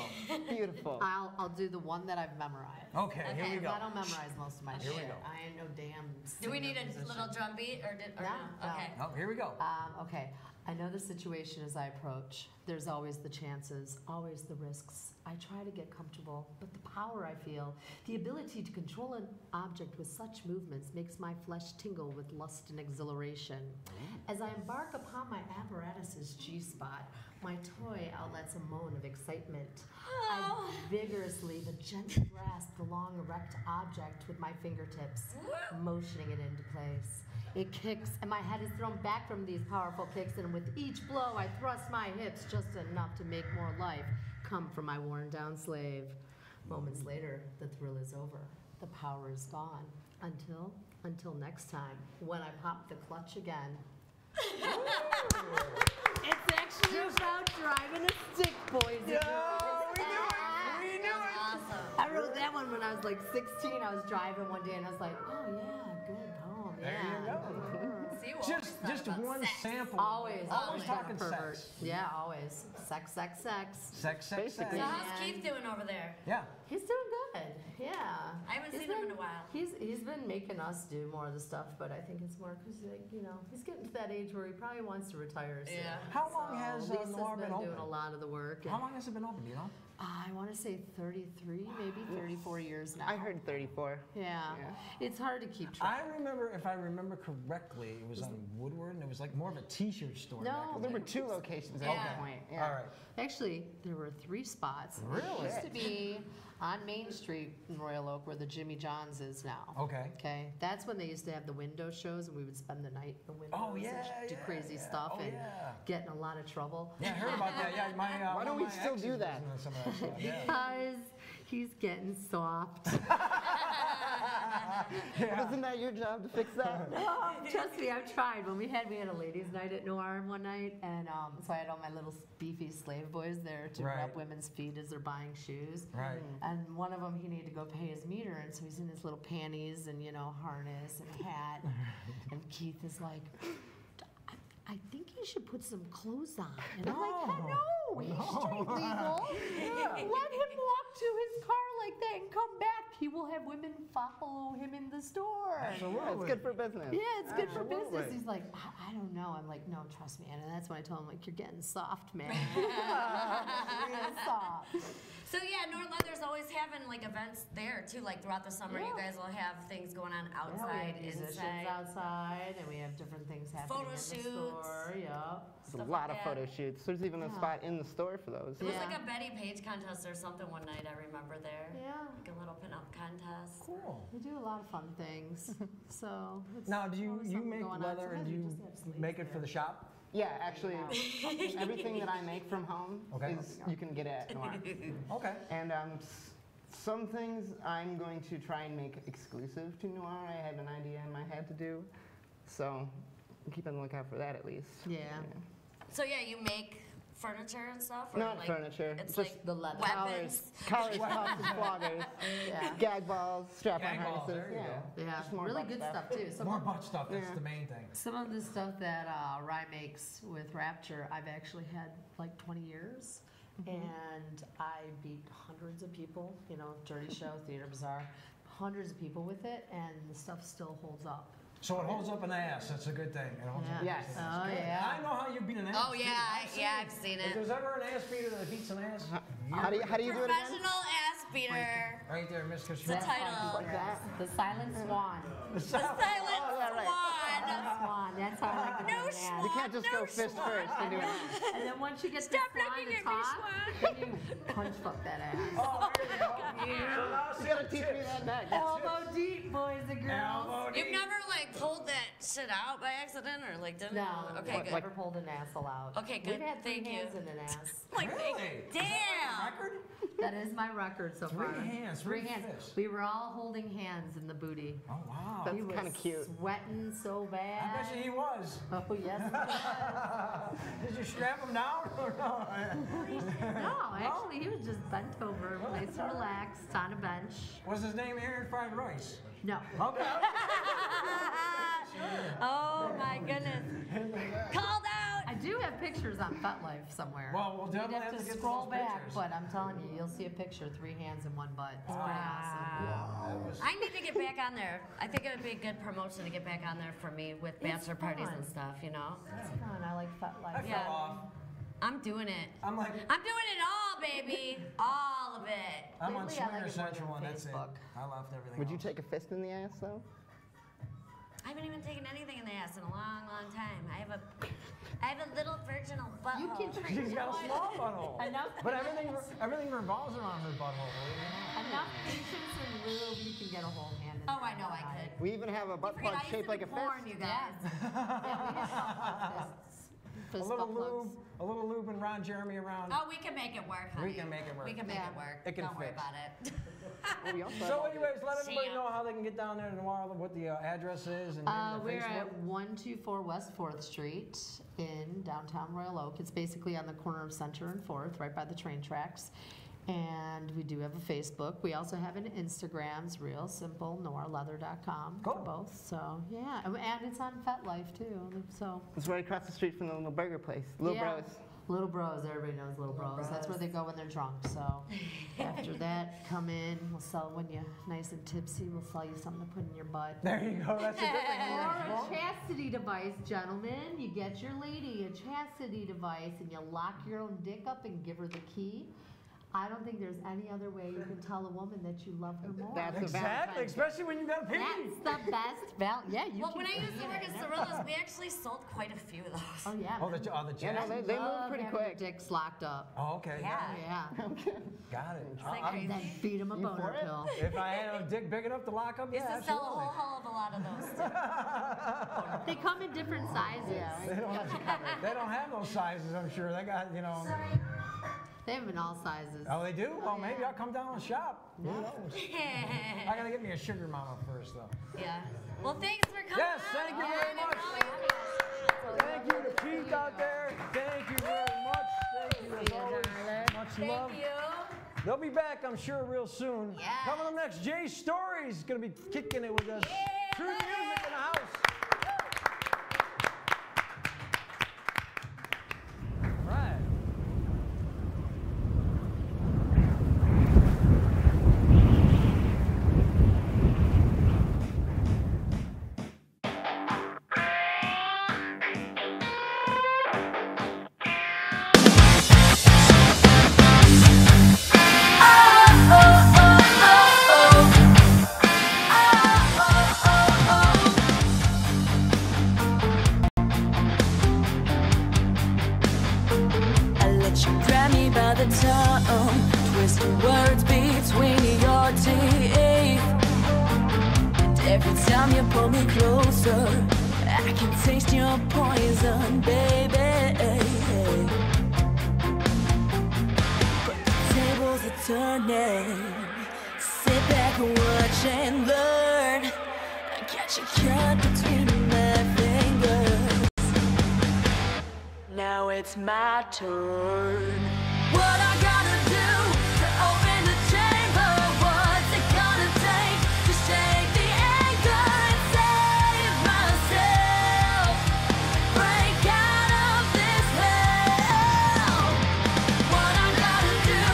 S15: Beautiful.
S14: I'll do the one that I've memorized.
S1: Okay, here we
S2: Okay.
S1: go.
S14: I don't memorize most of my
S1: Here we
S14: shit.
S1: go.
S14: I ain't no damn.
S2: Do we need
S14: singer,
S2: a
S14: musician.
S2: little drum beat or
S14: No,
S2: no?
S14: no.
S2: Okay.
S1: Oh, here we go.
S14: Okay. I know the situation as I approach. There's always the chances, always the risks. I try to get comfortable, but the power I feel, the ability to control an object with such movements makes my flesh tingle with lust and exhilaration. As I embark upon my apparatus's G-spot, my toy outlets a moan of excitement. I vigorously but gently grasp the long erect object with my fingertips, motioning it into place. It kicks, and my head is thrown back from these powerful kicks, and with each blow, I thrust my hips just enough to make more life come from my worn-down slave. Moments later, the thrill is over. The power is gone. Until next time, when I pop the clutch again. It's actually about driving a stick, boys.
S1: We knew it.
S2: Awesome.
S14: I wrote that one when I was like 16. I was driving one day and I was like, oh yeah, good poem.
S1: There you go.
S2: See, we always thought
S1: Just
S2: about
S1: one
S2: sex.
S1: sample.
S14: Always
S1: talking
S14: pervert.
S1: sex.
S14: Yeah, always. Sex.
S1: Sex.
S15: Basically.
S2: So how's Keith doing over there?
S1: Yeah.
S14: He's doing good. Yeah.
S2: I haven't seen him in a while.
S14: He's been making us do more of the stuff, but I think it's more because he's getting to that age where he probably wants to retire soon.
S2: Yeah.
S1: How long has
S14: Lisa's
S1: Noir been
S14: doing
S1: open?
S14: a lot of the work.
S1: How long has it been open? Do you know?
S14: I want to say 33, maybe 34 years now.
S15: I heard 34.
S14: Yeah. It's hard to keep track.
S1: I remember, if I remember correctly, it was on Woodward, and it was like more of a T-shirt store.
S14: No.
S1: back in
S15: There
S1: the
S15: were
S1: day.
S15: 2 locations at
S2: Yeah.
S15: that point. Yeah.
S1: All right.
S14: Actually, there were 3 spots.
S1: Really?
S14: It used to be on Main Street in Royal Oak where the Jimmy John's is now.
S1: Okay.
S14: Okay. That's when they used to have the window shows and we would spend the night in the windows
S1: Oh, yeah,
S14: and do
S1: yeah,
S14: crazy
S1: yeah.
S14: stuff
S1: Oh,
S14: and
S1: yeah.
S14: get in a lot of trouble.
S1: Yeah, I heard about that. Yeah, my
S15: Why don't
S1: one
S15: we
S1: of my
S15: still
S1: exes
S15: do
S1: was
S15: that?
S1: into some of that stuff. Yeah.
S14: Because he's getting soft.
S15: Isn't that your job to fix that?
S14: Oh, trust me, I've tried. When we had a ladies' night at Noir one night, and so I had all my little beefy slave boys there to
S1: Right.
S14: rub women's feet as they're buying shoes.
S1: Right.
S14: And one of them, he needed to go pay his meter, and so he's in his little panties and harness and hat. And Keith is like, I think you should put some clothes on. And I'm like, no, he's street legal. Let him walk to his car like that and come back he will have women follow him in the store.
S15: Absolutely. It's good for business.
S14: Yeah, it's good for business.
S15: Absolutely.
S14: He's like, I don't know. I'm like, no, trust me. And that's when I told him, like, you're getting soft, man. Soft.
S2: So yeah, Noir Leather's always having like events there too. Like throughout the summer, you guys will have things going on outside,
S14: we have musicians
S2: inside.
S14: outside, and we have different things happening
S2: Photo
S14: in
S2: shoots.
S14: the store. Yeah.
S15: There's a lot of photo shoots. There's even a spot in the store for those.
S2: It was like a Betty Page contest or something one night. I remember there.
S14: Yeah.
S2: Like a little pinup contest.
S1: Cool.
S14: We do a lot of fun things. So it's
S1: Now, do you
S14: always something
S1: make
S14: going on.
S1: leather and
S14: Sometimes
S1: do
S14: we
S1: you
S14: just have sleeves
S1: make it for
S14: there.
S1: the shop?
S15: Yeah, actually, everything that I make from home
S1: Okay.
S15: is you can get at Noir.
S1: Okay.
S15: And some things I'm going to try and make exclusive to Noir. I have an idea in my head to do, so keep on the lookout for that at least.
S14: Yeah.
S2: So yeah, you make furniture and stuff? Or
S15: Not
S2: like,
S15: furniture,
S2: It's
S15: just
S2: like
S14: the leather.
S2: weapons.
S15: Collars, cuffs, and floggers, gag balls, strap-on
S1: Gag balls,
S15: harnesses.
S1: there you go.
S14: Yeah,
S15: Just more
S14: really
S15: butt
S14: good
S15: stuff.
S14: stuff too. Some
S1: More
S14: of,
S1: butt stuff, that's the main thing.
S14: some of the stuff that Rye makes with Rapture, I've actually had like 20 years. And I beat hundreds of people, you know, Dirty Show, Theater Bazaar, hundreds of people with it, and the stuff still holds up.
S1: So it holds up an ass. That's a good thing. It holds up an
S14: Yes.
S1: ass.
S14: Oh,
S1: Good.
S14: yeah.
S1: I know how you beat an ass.
S2: Oh yeah, I've seen
S1: If
S2: it.
S1: there's ever an ass beater that beats an ass,
S15: How do you do it again?
S2: Professional ass beater.
S1: right there, Miss
S2: The
S1: Custer.
S2: title.
S15: Like that?
S14: The Silent Swan.
S2: The Silent Swan.
S14: Swan. That's how I like to
S2: No
S14: do an ad.
S15: You can't just go fist first and do it.
S14: And then once you get
S2: Stop
S14: the swan
S2: looking
S14: to
S2: at me,
S14: talk,
S2: Swan.
S14: then you punch fuck that ass.
S1: Oh, there you go.
S15: You gotta teach me that next.
S14: Elbow deep, boys and girls.
S1: Elbow
S2: You've
S1: deep.
S2: never like pulled that shit out by accident or like didn't?
S14: No,
S2: Okay,
S14: I've
S2: good.
S14: never pulled an asshole out.
S2: Okay, good.
S14: We've had three
S2: Thank you.
S14: hands in an ass.
S2: Like,
S1: Really?
S2: damn.
S1: Record?
S14: That is my record so far.
S1: Three hands,
S14: Three
S1: three
S14: hands.
S1: fists.
S14: We were all holding hands in the booty.
S1: Oh, wow.
S15: That's
S14: He was
S15: kind of cute.
S14: sweating so bad.
S1: I bet you he was.
S14: Oh, yes.
S1: Did you strap him down or no?
S14: No, actually, he was just bent over, nice and relaxed, on a bench.
S1: Was his name Aaron Fried Rice?
S14: No.
S1: Okay.
S2: Oh my goodness. Called out.
S14: I do have pictures on FetLife somewhere.
S1: Well, we'll
S14: You'd
S1: definitely
S14: have
S1: have
S14: to
S1: to get
S14: scroll
S1: those
S14: back,
S1: pictures.
S14: but I'm telling you, you'll see a picture, 3 hands and 1 butt. It's pretty awesome.
S2: I need to get back on there. I think it would be a good promotion to get back on there for me with bachelor parties and
S14: fun.
S2: stuff, you know?
S14: It's fun. I like FetLife.
S1: I fell off.
S2: I'm doing it.
S1: I'm like,
S2: I'm doing it all, baby. All of it.
S1: I'm on
S14: Lately, I like
S1: Swinger
S14: it more
S1: Central
S14: than
S1: and that's it.
S14: Facebook.
S1: I left everything
S15: Would you
S1: else.
S15: take a fist in the ass though?
S2: I haven't even taken anything in the ass in a long, long time. I have a little virginal butthole.
S14: You can
S1: She's got a small butthole.
S14: Enough
S1: But everything revolves around her butthole. believe it or not.
S14: Enough patience and lube, you can get a whole hand in
S2: Oh, I
S14: there.
S2: know I could.
S15: We even have a butt
S2: Forget,
S15: plug
S2: I used
S15: shaped
S2: to
S15: like
S2: do
S15: a
S2: porn,
S15: fist.
S2: you guys.
S14: Yeah, we have fists.
S1: A
S14: Fist
S1: little
S14: butt plugs.
S1: lube, a little lube and Ron Jeremy around.
S2: Oh, we can make it work, honey.
S1: We can make it work.
S2: We can make
S14: Yeah.
S2: it work.
S1: It can
S2: Don't worry
S1: fit.
S2: about it.
S15: Well, we also have
S1: So
S15: all
S1: anyways, let everybody
S2: Sham.
S1: know how they can get down there to Noir, what the address is, and maybe
S14: We're
S1: their
S14: at
S1: Facebook.
S14: 124 West 4th Street in downtown Royal Oak. It's basically on the corner of Center and 4th, right by the train tracks. And we do have a Facebook. We also have an Instagram. It's real simple, noirleather.com for
S1: Cool.
S14: both. So, yeah. And it's on FetLife, too. So,
S15: It's right across the street from the little burger place, Little
S14: yeah.
S15: Bros.
S14: Little Bros. Everybody knows Little Bros. That's where they go when they're drunk. So, after that, come in. We'll sell, when you're nice and tipsy, we'll sell you something to put in your butt.
S1: There you go. That's a good thing.
S14: Or a chastity device, gentlemen. You get your lady a chastity device and you lock your own dick up and give her the key. I don't think there's any other way you can tell a woman that you love her more.
S15: That's a
S1: Exactly,
S15: Valentine's.
S1: especially when you got a pee.
S14: That's the best Yeah, you
S2: Well,
S14: can
S2: when I used to
S14: see
S2: work
S14: it
S2: at
S14: in
S2: Cirillo's, we actually sold quite a few of those.
S14: Oh, yeah.
S1: Oh, the
S15: Yeah, no,
S1: chastity?
S15: they move
S14: Love
S15: pretty
S14: having
S15: quick.
S14: your dicks locked up.
S1: Oh, okay.
S2: Yeah.
S14: Yeah.
S1: Got it.
S2: like
S1: I'm-
S14: And then feed them a
S15: You
S14: boner
S15: for it?
S14: pill.
S1: if I had a dick big enough to lock up,
S2: Used
S1: yeah,
S2: to sell a
S1: absolutely.
S2: whole hell of a lot of those.
S14: They come in different sizes.
S1: They don't have they don't have those sizes, I'm sure. They got, you know.
S14: They have them in all sizes.
S1: Oh, they do? Well, maybe
S14: yeah.
S1: I'll come down and shop. Who knows? I gotta get me a sugar mama first, though.
S2: Yeah. Well, thanks for coming.
S1: Yes, thank you very
S2: on.
S1: much. Thank you to Keith out there. Thank you very much. Thank you as always. Much love.
S2: Thank you.
S1: They'll be back, I'm sure, real soon.
S2: Yes.
S1: Coming up next, J Storyz is gonna be kicking it with us. True music in the house. Right.
S13: another tongue, twisting words between your teeth. And every time you pull me closer, I can taste your poison, baby. But the tables are turning. Sit back and watch and learn. I got you caught between my fingers. Now it's my turn. What I gotta do to open the chamber? What's it gonna take to shake the anger and save myself? Break out of this hell. What I gotta do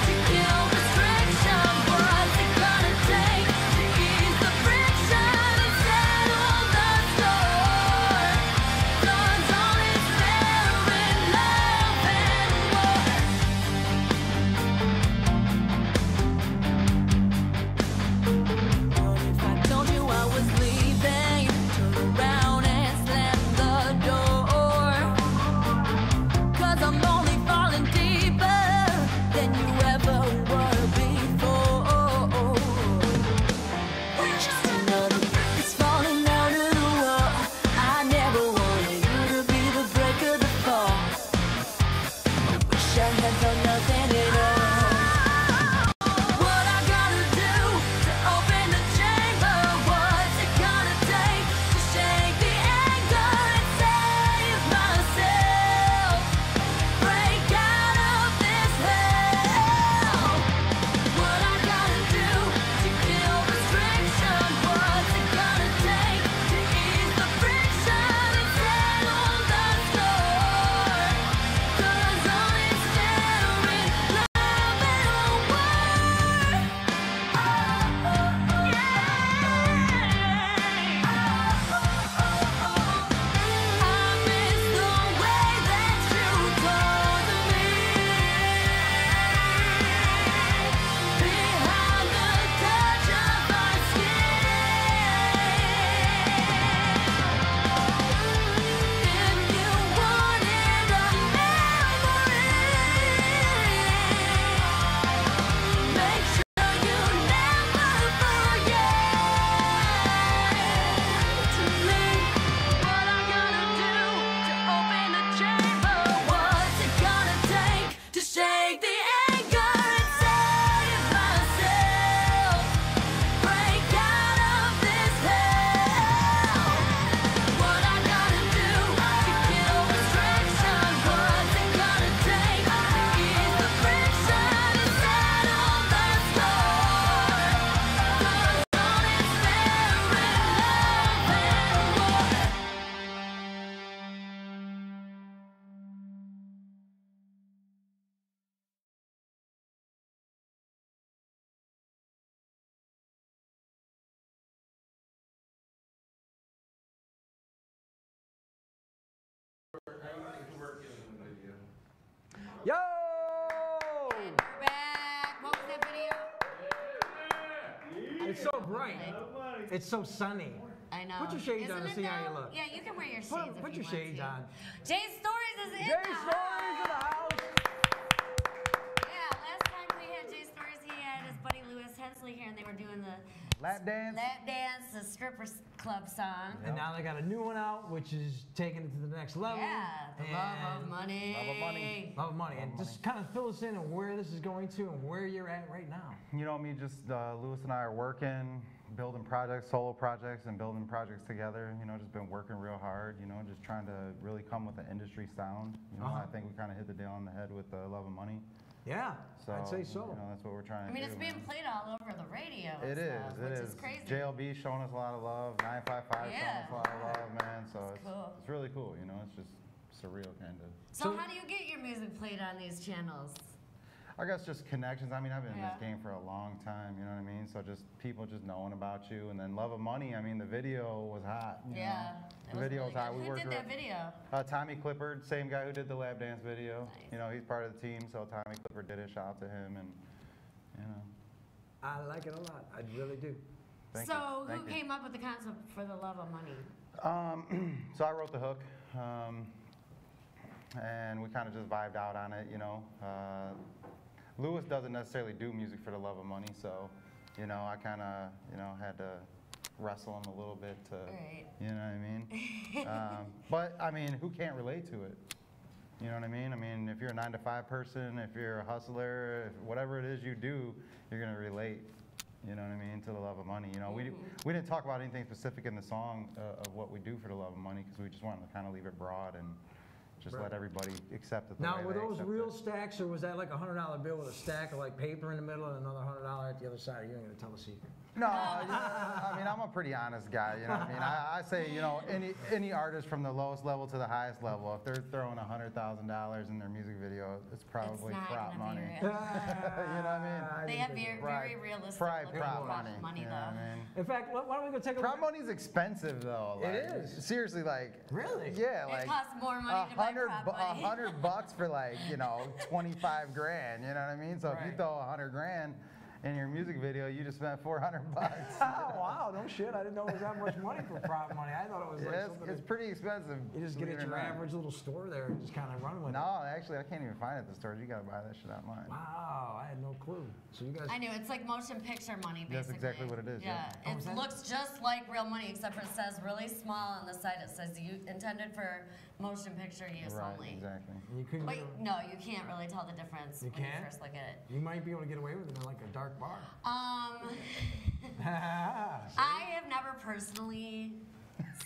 S13: to kill restriction? What's it gonna take to ease the friction and settle the score? 'Cause all is fair in love and war. What if I told you I was leaving? Turn around and slam the door. 'Cause I'm only falling deeper than you ever were before. Just another brick that's falling out of the wall. I never wanted you to be the break of the fall. I wish I had done nothing at all. What I gotta do to open the chamber? What's it gonna take to shake the anger and save myself? Break out of this hell. What I gotta do to kill restriction? What's it gonna take to ease the friction and settle the score? 'Cause all is fair in love and war. I miss the way that you told me behind the touch of our skin. If you wanted a memory, make sure you never forget to me. What I gotta do to open the chamber? What's it gonna take to shake the anger and save myself? Break out of this hell. What I gotta do to kill restriction? What's it gonna take to ease the friction and settle the score? 'Cause all is fair in love and war.
S1: Yo!
S2: And we're back. What was that video?
S1: It's so bright. It's so sunny.
S2: I know.
S1: Put your shades on
S2: Isn't
S1: and
S2: it
S1: see how you
S2: though?
S1: look.
S2: Yeah, you can wear your shades
S1: Put
S2: if
S1: your
S2: you want
S1: shades
S2: to.
S1: on.
S2: J Storyz is in
S1: J
S2: the
S1: Storyz in the house.
S2: Yeah, last time we had J Storyz, he had his buddy Lewis Hensley here, and they were doing the
S6: Lap dance.
S2: the strippers club song.
S1: And now they got a new one out, which is taking it to the next level.
S2: Yeah, the love of money.
S6: Love of money.
S1: Love of money. And just kind of fill us in on where this is going to and where you're at right now.
S16: You know me, just Lewis and I are working, building projects, solo projects, and building projects together. You know, just been working real hard. You know, just trying to really come with an industry sound. You know, I think we kind of hit the nail on the head with Love of Money.
S1: Yeah, I'd say so.
S16: You know, that's what we're trying to do.
S2: I mean, it's being played all over the radio. And
S16: It
S2: stuff,
S16: is.
S2: which is crazy.
S16: JLB showing us a lot of love. 955 showing us a lot of love, man. So it's
S2: cool.
S16: It's really cool. You know, it's just surreal, kind of.
S2: So how do you get your music played on these channels?
S16: I guess just connections. I mean, I've been in
S2: Yeah.
S16: this game for a long time, you know what I mean? So just people just knowing about you. And then Love of Money, I mean, the video was hot. You
S2: Yeah,
S16: know?
S2: it
S16: The
S2: was
S16: video
S2: really
S16: was hot.
S2: good.
S16: We
S2: Who
S16: worked
S2: did that video?
S16: Tommy Clifford, same guy who did the lap dance video. You know, he's part of the team, so Tommy Clifford did it. Shout out to him, and you know.
S1: I like it a lot. I really do.
S16: Thank
S2: So
S16: you.
S2: who
S16: Thank you.
S2: came up with the concept for the Love of Money?
S16: So I wrote the hook. and we kind of just vibed out on it, you know. Lewis doesn't necessarily do music for the love of money, so, you know, I kind of, you know, had to wrestle him a little bit to, you know what I mean? But, I mean, who can't relate to it? You know what I mean? I mean, if you're a 9-to-5 person, if you're a hustler, if whatever it is you do, you're going to relate, you know what I mean, to the love of money. You know, we didn't talk about anything specific in the song of what we do for the love of money, because we just wanted to kind of leave it broad and just let everybody accept it the
S1: now,
S16: way
S1: were
S16: they
S1: those
S16: accept
S1: real
S16: it.
S1: stacks, or was that like a $100 bill with a stack of like paper in the middle and another $100 at the other side? You ain't gonna tell the secret.
S16: No, I mean, I'm a pretty honest guy, you know what I mean? I say, you know, any artist from the lowest level to the highest level, if they're throwing $100,000 in their music video, it's probably prop money. You know what I mean?
S2: They have very realistic
S16: Probably prop
S2: money,
S16: money, you know what I mean?
S1: In fact, why don't we go take a
S16: Prop money's expensive though. Like,
S1: It is.
S16: Seriously, like.
S1: Really?
S16: Yeah, like.
S2: It costs more money to buy prop money.
S16: $100 for like, you know, 25 grand, you know what I mean? So if you throw 100 grand in your music video, you just spent $400.
S1: Oh, wow, no shit. I didn't know it was that much money for prop money. I thought it was like something
S16: it's pretty expensive.
S1: You just get it at your average little store there and just kind of run with it.
S16: No, actually, I can't even find it at the stores. You got to buy that shit online.
S1: Wow, I had no clue. So you guys.
S2: I knew, it's like motion picture money, basically.
S16: That's exactly what it is, yeah.
S2: It looks just like real money, except for it says really small on the side. It says intended for motion picture use only.
S16: Exactly.
S1: You couldn't
S2: Wait, no, you can't really tell the difference when you first look at it.
S1: You might be able to get away with it in like a dark bar.
S2: I have never personally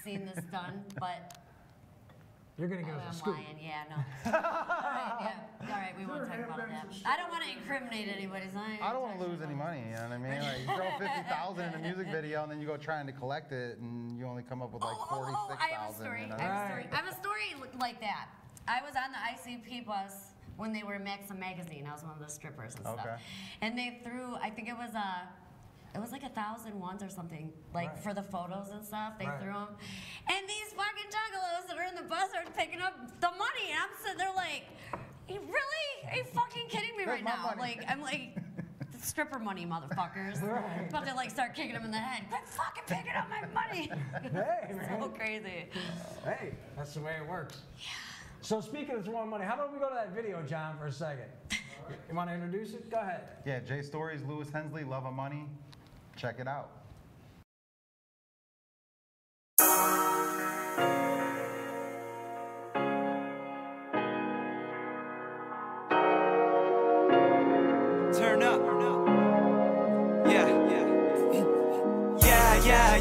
S2: seen this done, but
S1: you're gonna give us a
S2: I'm
S1: scoop.
S2: lying. Yeah, no. All right, we won't talk about that. I don't want to incriminate anybody. So
S16: I don't want to lose any money. You know what I mean? Like you throw 50,000 in a music video, and then you go trying to collect it, and you only come up with like 46,000.
S2: I have a story.
S16: You know?
S2: I have a story like that. I was on the ICP bus when they were Maxim Magazine. I was one of the strippers and stuff. And they threw, I think it was like 1,000 ones or something, like for the photos and stuff. They threw them. And these fucking juggalos that are in the bus are picking up the money. And I'm sitting there like, really? Are you fucking kidding me right now? Like, I'm like, stripper money, motherfuckers. About to like start kicking them in the head. Quit fucking picking up my money.
S1: Hey, man.
S2: So crazy.
S1: Hey, that's the way it works. Yeah. So speaking of throwing money, how about we go to that video, John, for a second? You want to introduce it? Go ahead.
S16: Yeah, J Storyz, Lewis Hensley, Love of Money. Check it out.
S8: Turn up.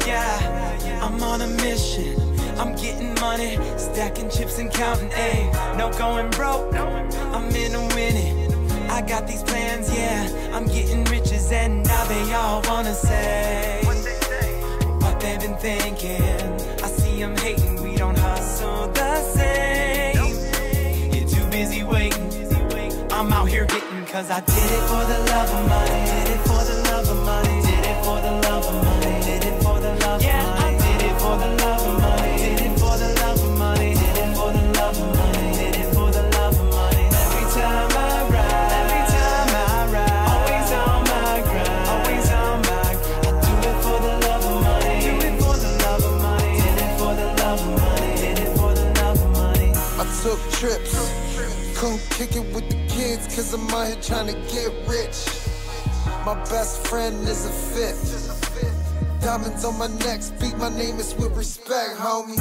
S8: Yeah. I'm on a mission. I'm getting money, stacking chips and counting eggs. No going broke, I'm in a winning. I got these plans, yeah. I'm getting riches and now they all wanna say what they've been thinking. I see them hating, we don't hustle the same. You're too busy waiting. I'm out here getting, cause I did it for the love of money. Did it for the love of money. Did it for the love of money. Did it for the love of money. I did it for the love of money. Did it for the love of money. Did it for the love of money. Did it for the love of money. Every time I ride, always on my grind, always on my grind. I do it for the love of money. Do it for the love of money. Did it for the love of money. Did it for the love of money.
S17: I took trips, couldn't kick it with the kids, cause I'm out here trying to get rich. My best friend is a fifth. Diamonds on my neck, speak my name is with respect, homie.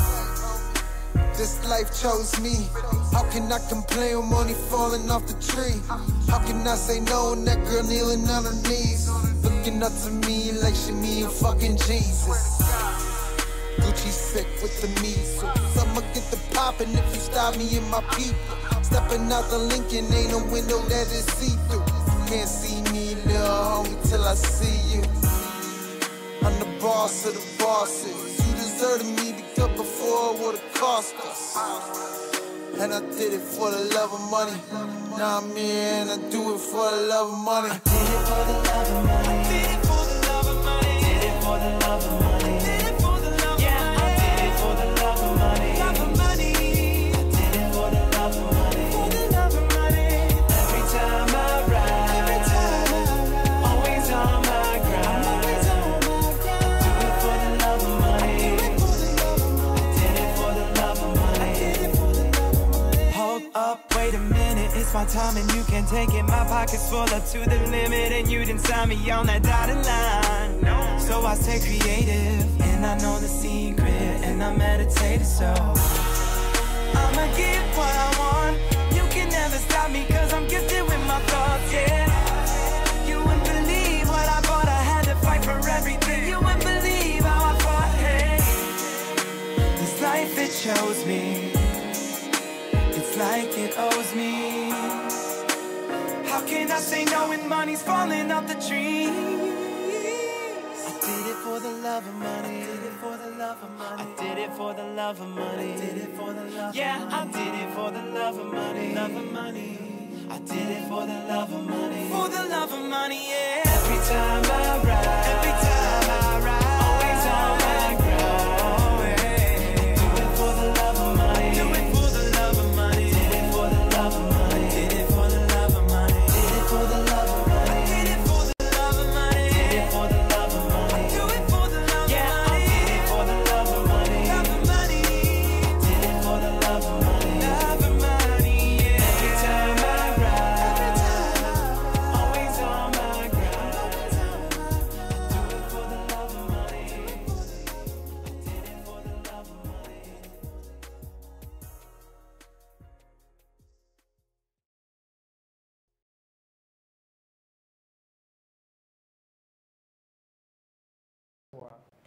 S17: This life chose me. How can I complain? I'm only falling off the tree. How can I say no when that girl kneeling on her knees, looking up to me like she me and fucking Jesus. Gucci sick with the measles. I'ma get the poppin' if you stop me and my people. Stepping out the Lincoln, ain't no window that is see-through. Can't see me, little homie, till I see you. I'm the boss of the bosses. You deserted me to go before it would've cost us. And I did it for the love of money. Now I'm here and I do it for the love of money. I did it for the love of money. Did it for the love of money. Did it for the love of money. Did it for the love of money. Yeah, I did it for the love of money. Love of money. I did it for the love of money. For the love of money. Every time I ride, always on my grind. Always on my grind. I do it for the love of money. I did it for the love of money. I did it for the love of money. Hold
S8: Wait a minute, it's my time and you can take it. My pocket's full up to the limit and you didn't sign me on that dotted line. So I stay creative and I know the secret and I meditate so I'ma get what I want. You can never stop me cause I'm gifted with my thoughts, yeah. You wouldn't believe what I bought, I had to fight for everything. You wouldn't believe how I fought, hey. This life, it chose me. It's like it owes me. How can I say no when money's falling off the trees? I did it for the love of money. I did it for the love of money. I did it for the love of money. I did it for the love of money. Yeah, I did it for the love of money. Love of money. I did it for the love of money. For the love of money, yeah. Every time I ride. Every time I ride. Always on my grind. Do it for the love of money. Do it for the love of money. Did it for the love of money. Did it for the love of money. Did it for the love of money. Did it for the love of money. Did it for the love of money. Do it for the love of money. Yeah, I did it for the love of money. Love of money. Did it for the love of money. Love of money. Yeah. Every time I ride. Every time I ride. Always on my grind. Do it for the love of money. I did it for the love of money.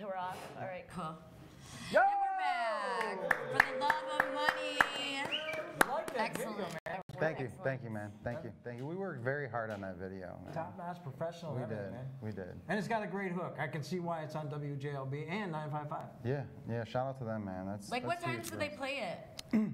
S2: We're off. All right, cool.
S1: Yo!
S2: And we're back for the love of money. Excellent.
S16: Thank you, man. Thank you. We worked very hard on that video, man.
S1: Top-notch professional.
S16: We
S1: everything,
S16: did,
S1: man.
S16: we did.
S1: And it's got a great hook. I can see why it's on WJLB and 955.
S16: Yeah, shout out to them, man.
S2: Like, what times do they play it?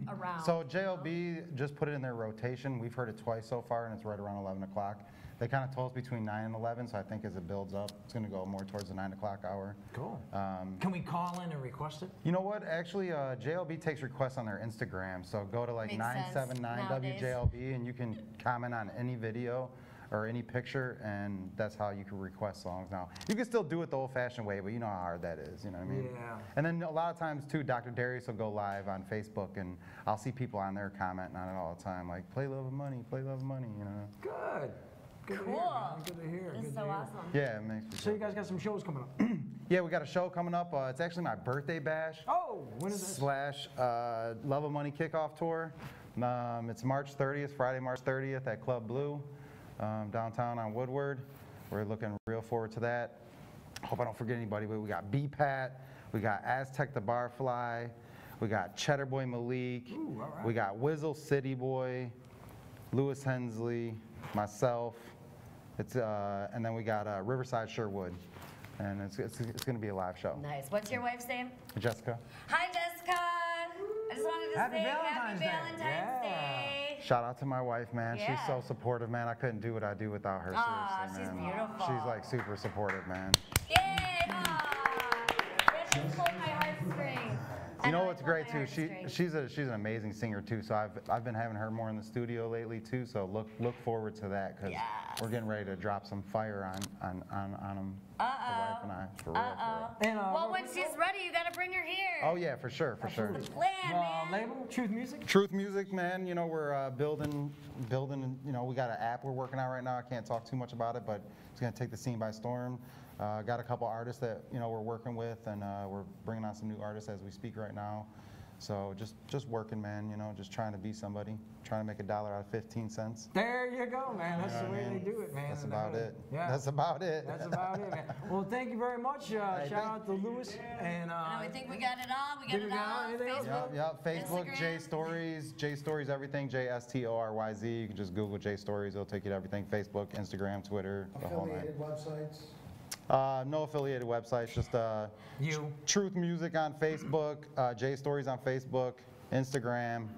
S2: Around.
S16: So JLB just put it in their rotation. We've heard it twice so far, and it's right around 11 o'clock. They kind of told us between 9 and 11, so I think as it builds up, it's going to go more towards the 9 o'clock hour.
S1: Cool. Can we call in and request it?
S16: You know what? Actually, JLB takes requests on their Instagram, so go to like 979 WJLB, and you can comment on any video or any picture, and that's how you can request songs. Now, you can still do it the old-fashioned way, but you know how hard that is, you know what I mean?
S1: Yeah.
S16: And then a lot of times, too, Dr. Darius will go live on Facebook, and I'll see people on there commenting on it all the time, like, play Love of Money, you know?
S1: Good. Good
S2: cool.
S1: To hear, man. Good to hear.
S2: This is so awesome.
S16: Yeah, it makes me
S1: So you guys got some shows coming up?
S16: Yeah, we got a show coming up. It's actually my birthday bash.
S1: Oh, when is this?
S16: / Love of Money kickoff tour. It's March 30th, Friday, March 30th at Club Blue, downtown on Woodward. We're looking real forward to that. Hope I don't forget anybody, but we got B-Pat, we got Aztec the Barfly, we got Cheddar Boy Malik,
S1: Ooh, all right.
S16: we got Wizzle City Boy, Lewis Hensley, myself. And then we got Riverside Sherwood, and it's going to be a live show.
S2: Nice. What's your wife's name?
S16: Jessica.
S2: Hi, Jessica. I just wanted to say Happy Valentine's Day.
S16: Shout out to my wife, man.
S2: Yeah.
S16: She's so supportive, man. I couldn't do what I do without her.
S2: Aw,
S16: seriously,
S2: she's
S16: man.
S2: beautiful.
S16: She's like super supportive, man.
S2: Yay! Yeah, she pulled my heartstrings.
S16: You know what's great too? She's an amazing singer too. So I've been having her more in the studio lately too. So look forward to that because we're getting ready to drop some fire on them. The wife and I, for real.
S2: Well, when she's ready, you gotta bring her here.
S16: Oh yeah, for sure.
S2: That's the plan, man.
S1: Label Truth Music.
S16: Truth Music, man. You know we're building. You know we got an app we're working on right now. I can't talk too much about it, but it's gonna take the scene by storm. Got a couple artists that we're working with, and we're bringing on some new artists as we speak right now. So just working, man. Just trying to be somebody, trying to make $1 out of 15 cents.
S1: There you go, man. That's the way they do it, man.
S16: That's about it.
S1: Yeah.
S16: That's about it.
S1: That's about it, man. Well, thank you very much. Shout out to Lewis and.
S2: I think we got it all. We got it all.
S16: Facebook. Facebook.
S2: Instagram.
S16: J Storyz everything. JSTORYZ. You can just Google J Storyz. It'll take you to everything. Facebook, Instagram, Twitter, the whole nine.
S7: Affiliated websites?
S16: No affiliated websites, just Truth Music on Facebook, J Storyz on Facebook, Instagram.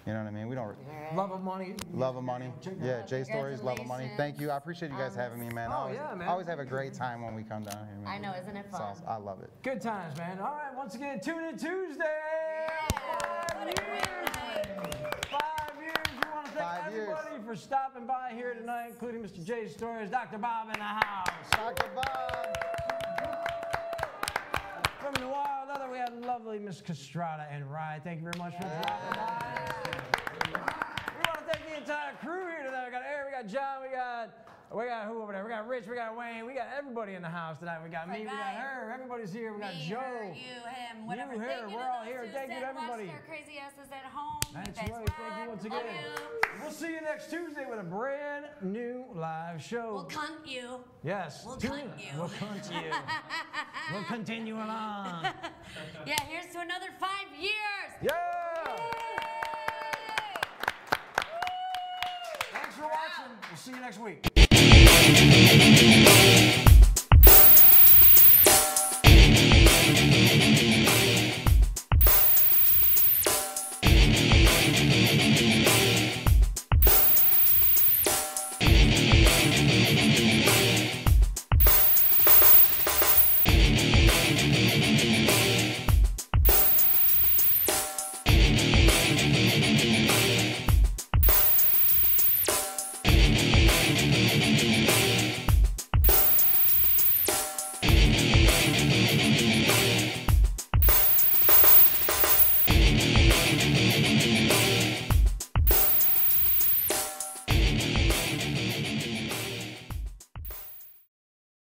S16: You know what I mean? We don't.
S1: Love of Money.
S16: Love of Money. Yeah, J Storyz, Love of Money. Thank you. I appreciate you guys having me, man.
S1: Yeah, man.
S16: I always have a great time when we come down here, man.
S2: I know, isn't it fun?
S16: I love it.
S1: Good times, man. All right, once again, Tune In Tuesday.
S2: What a great night.
S1: 5 years. We want to thank everybody for stopping by here tonight, including Mr. J Storyz, Dr. Bob in the house.
S16: Dr. Bob.
S1: From Noir Leather, we had lovely Miss Castrata and Rye. Thank you very much for dropping by. We got John, we got who over there? We got Rich, we got Wayne, we got everybody in the house tonight. We got me, we got her, everybody's here. We got Joe.
S2: Her, you, him, whatever.
S1: You, her, we're all here. Thank you to everybody.
S2: Watch their crazy asses at home.
S1: That's right. Thank you once again. We'll see you next Tuesday with a brand new live show.
S2: We'll cunt you.
S1: Yes.
S2: We'll cunt you.
S1: We'll cunt you. We'll continue on.
S2: Yeah, here's to another 5 years.
S1: Yeah. Thanks for watching. We'll see you next week.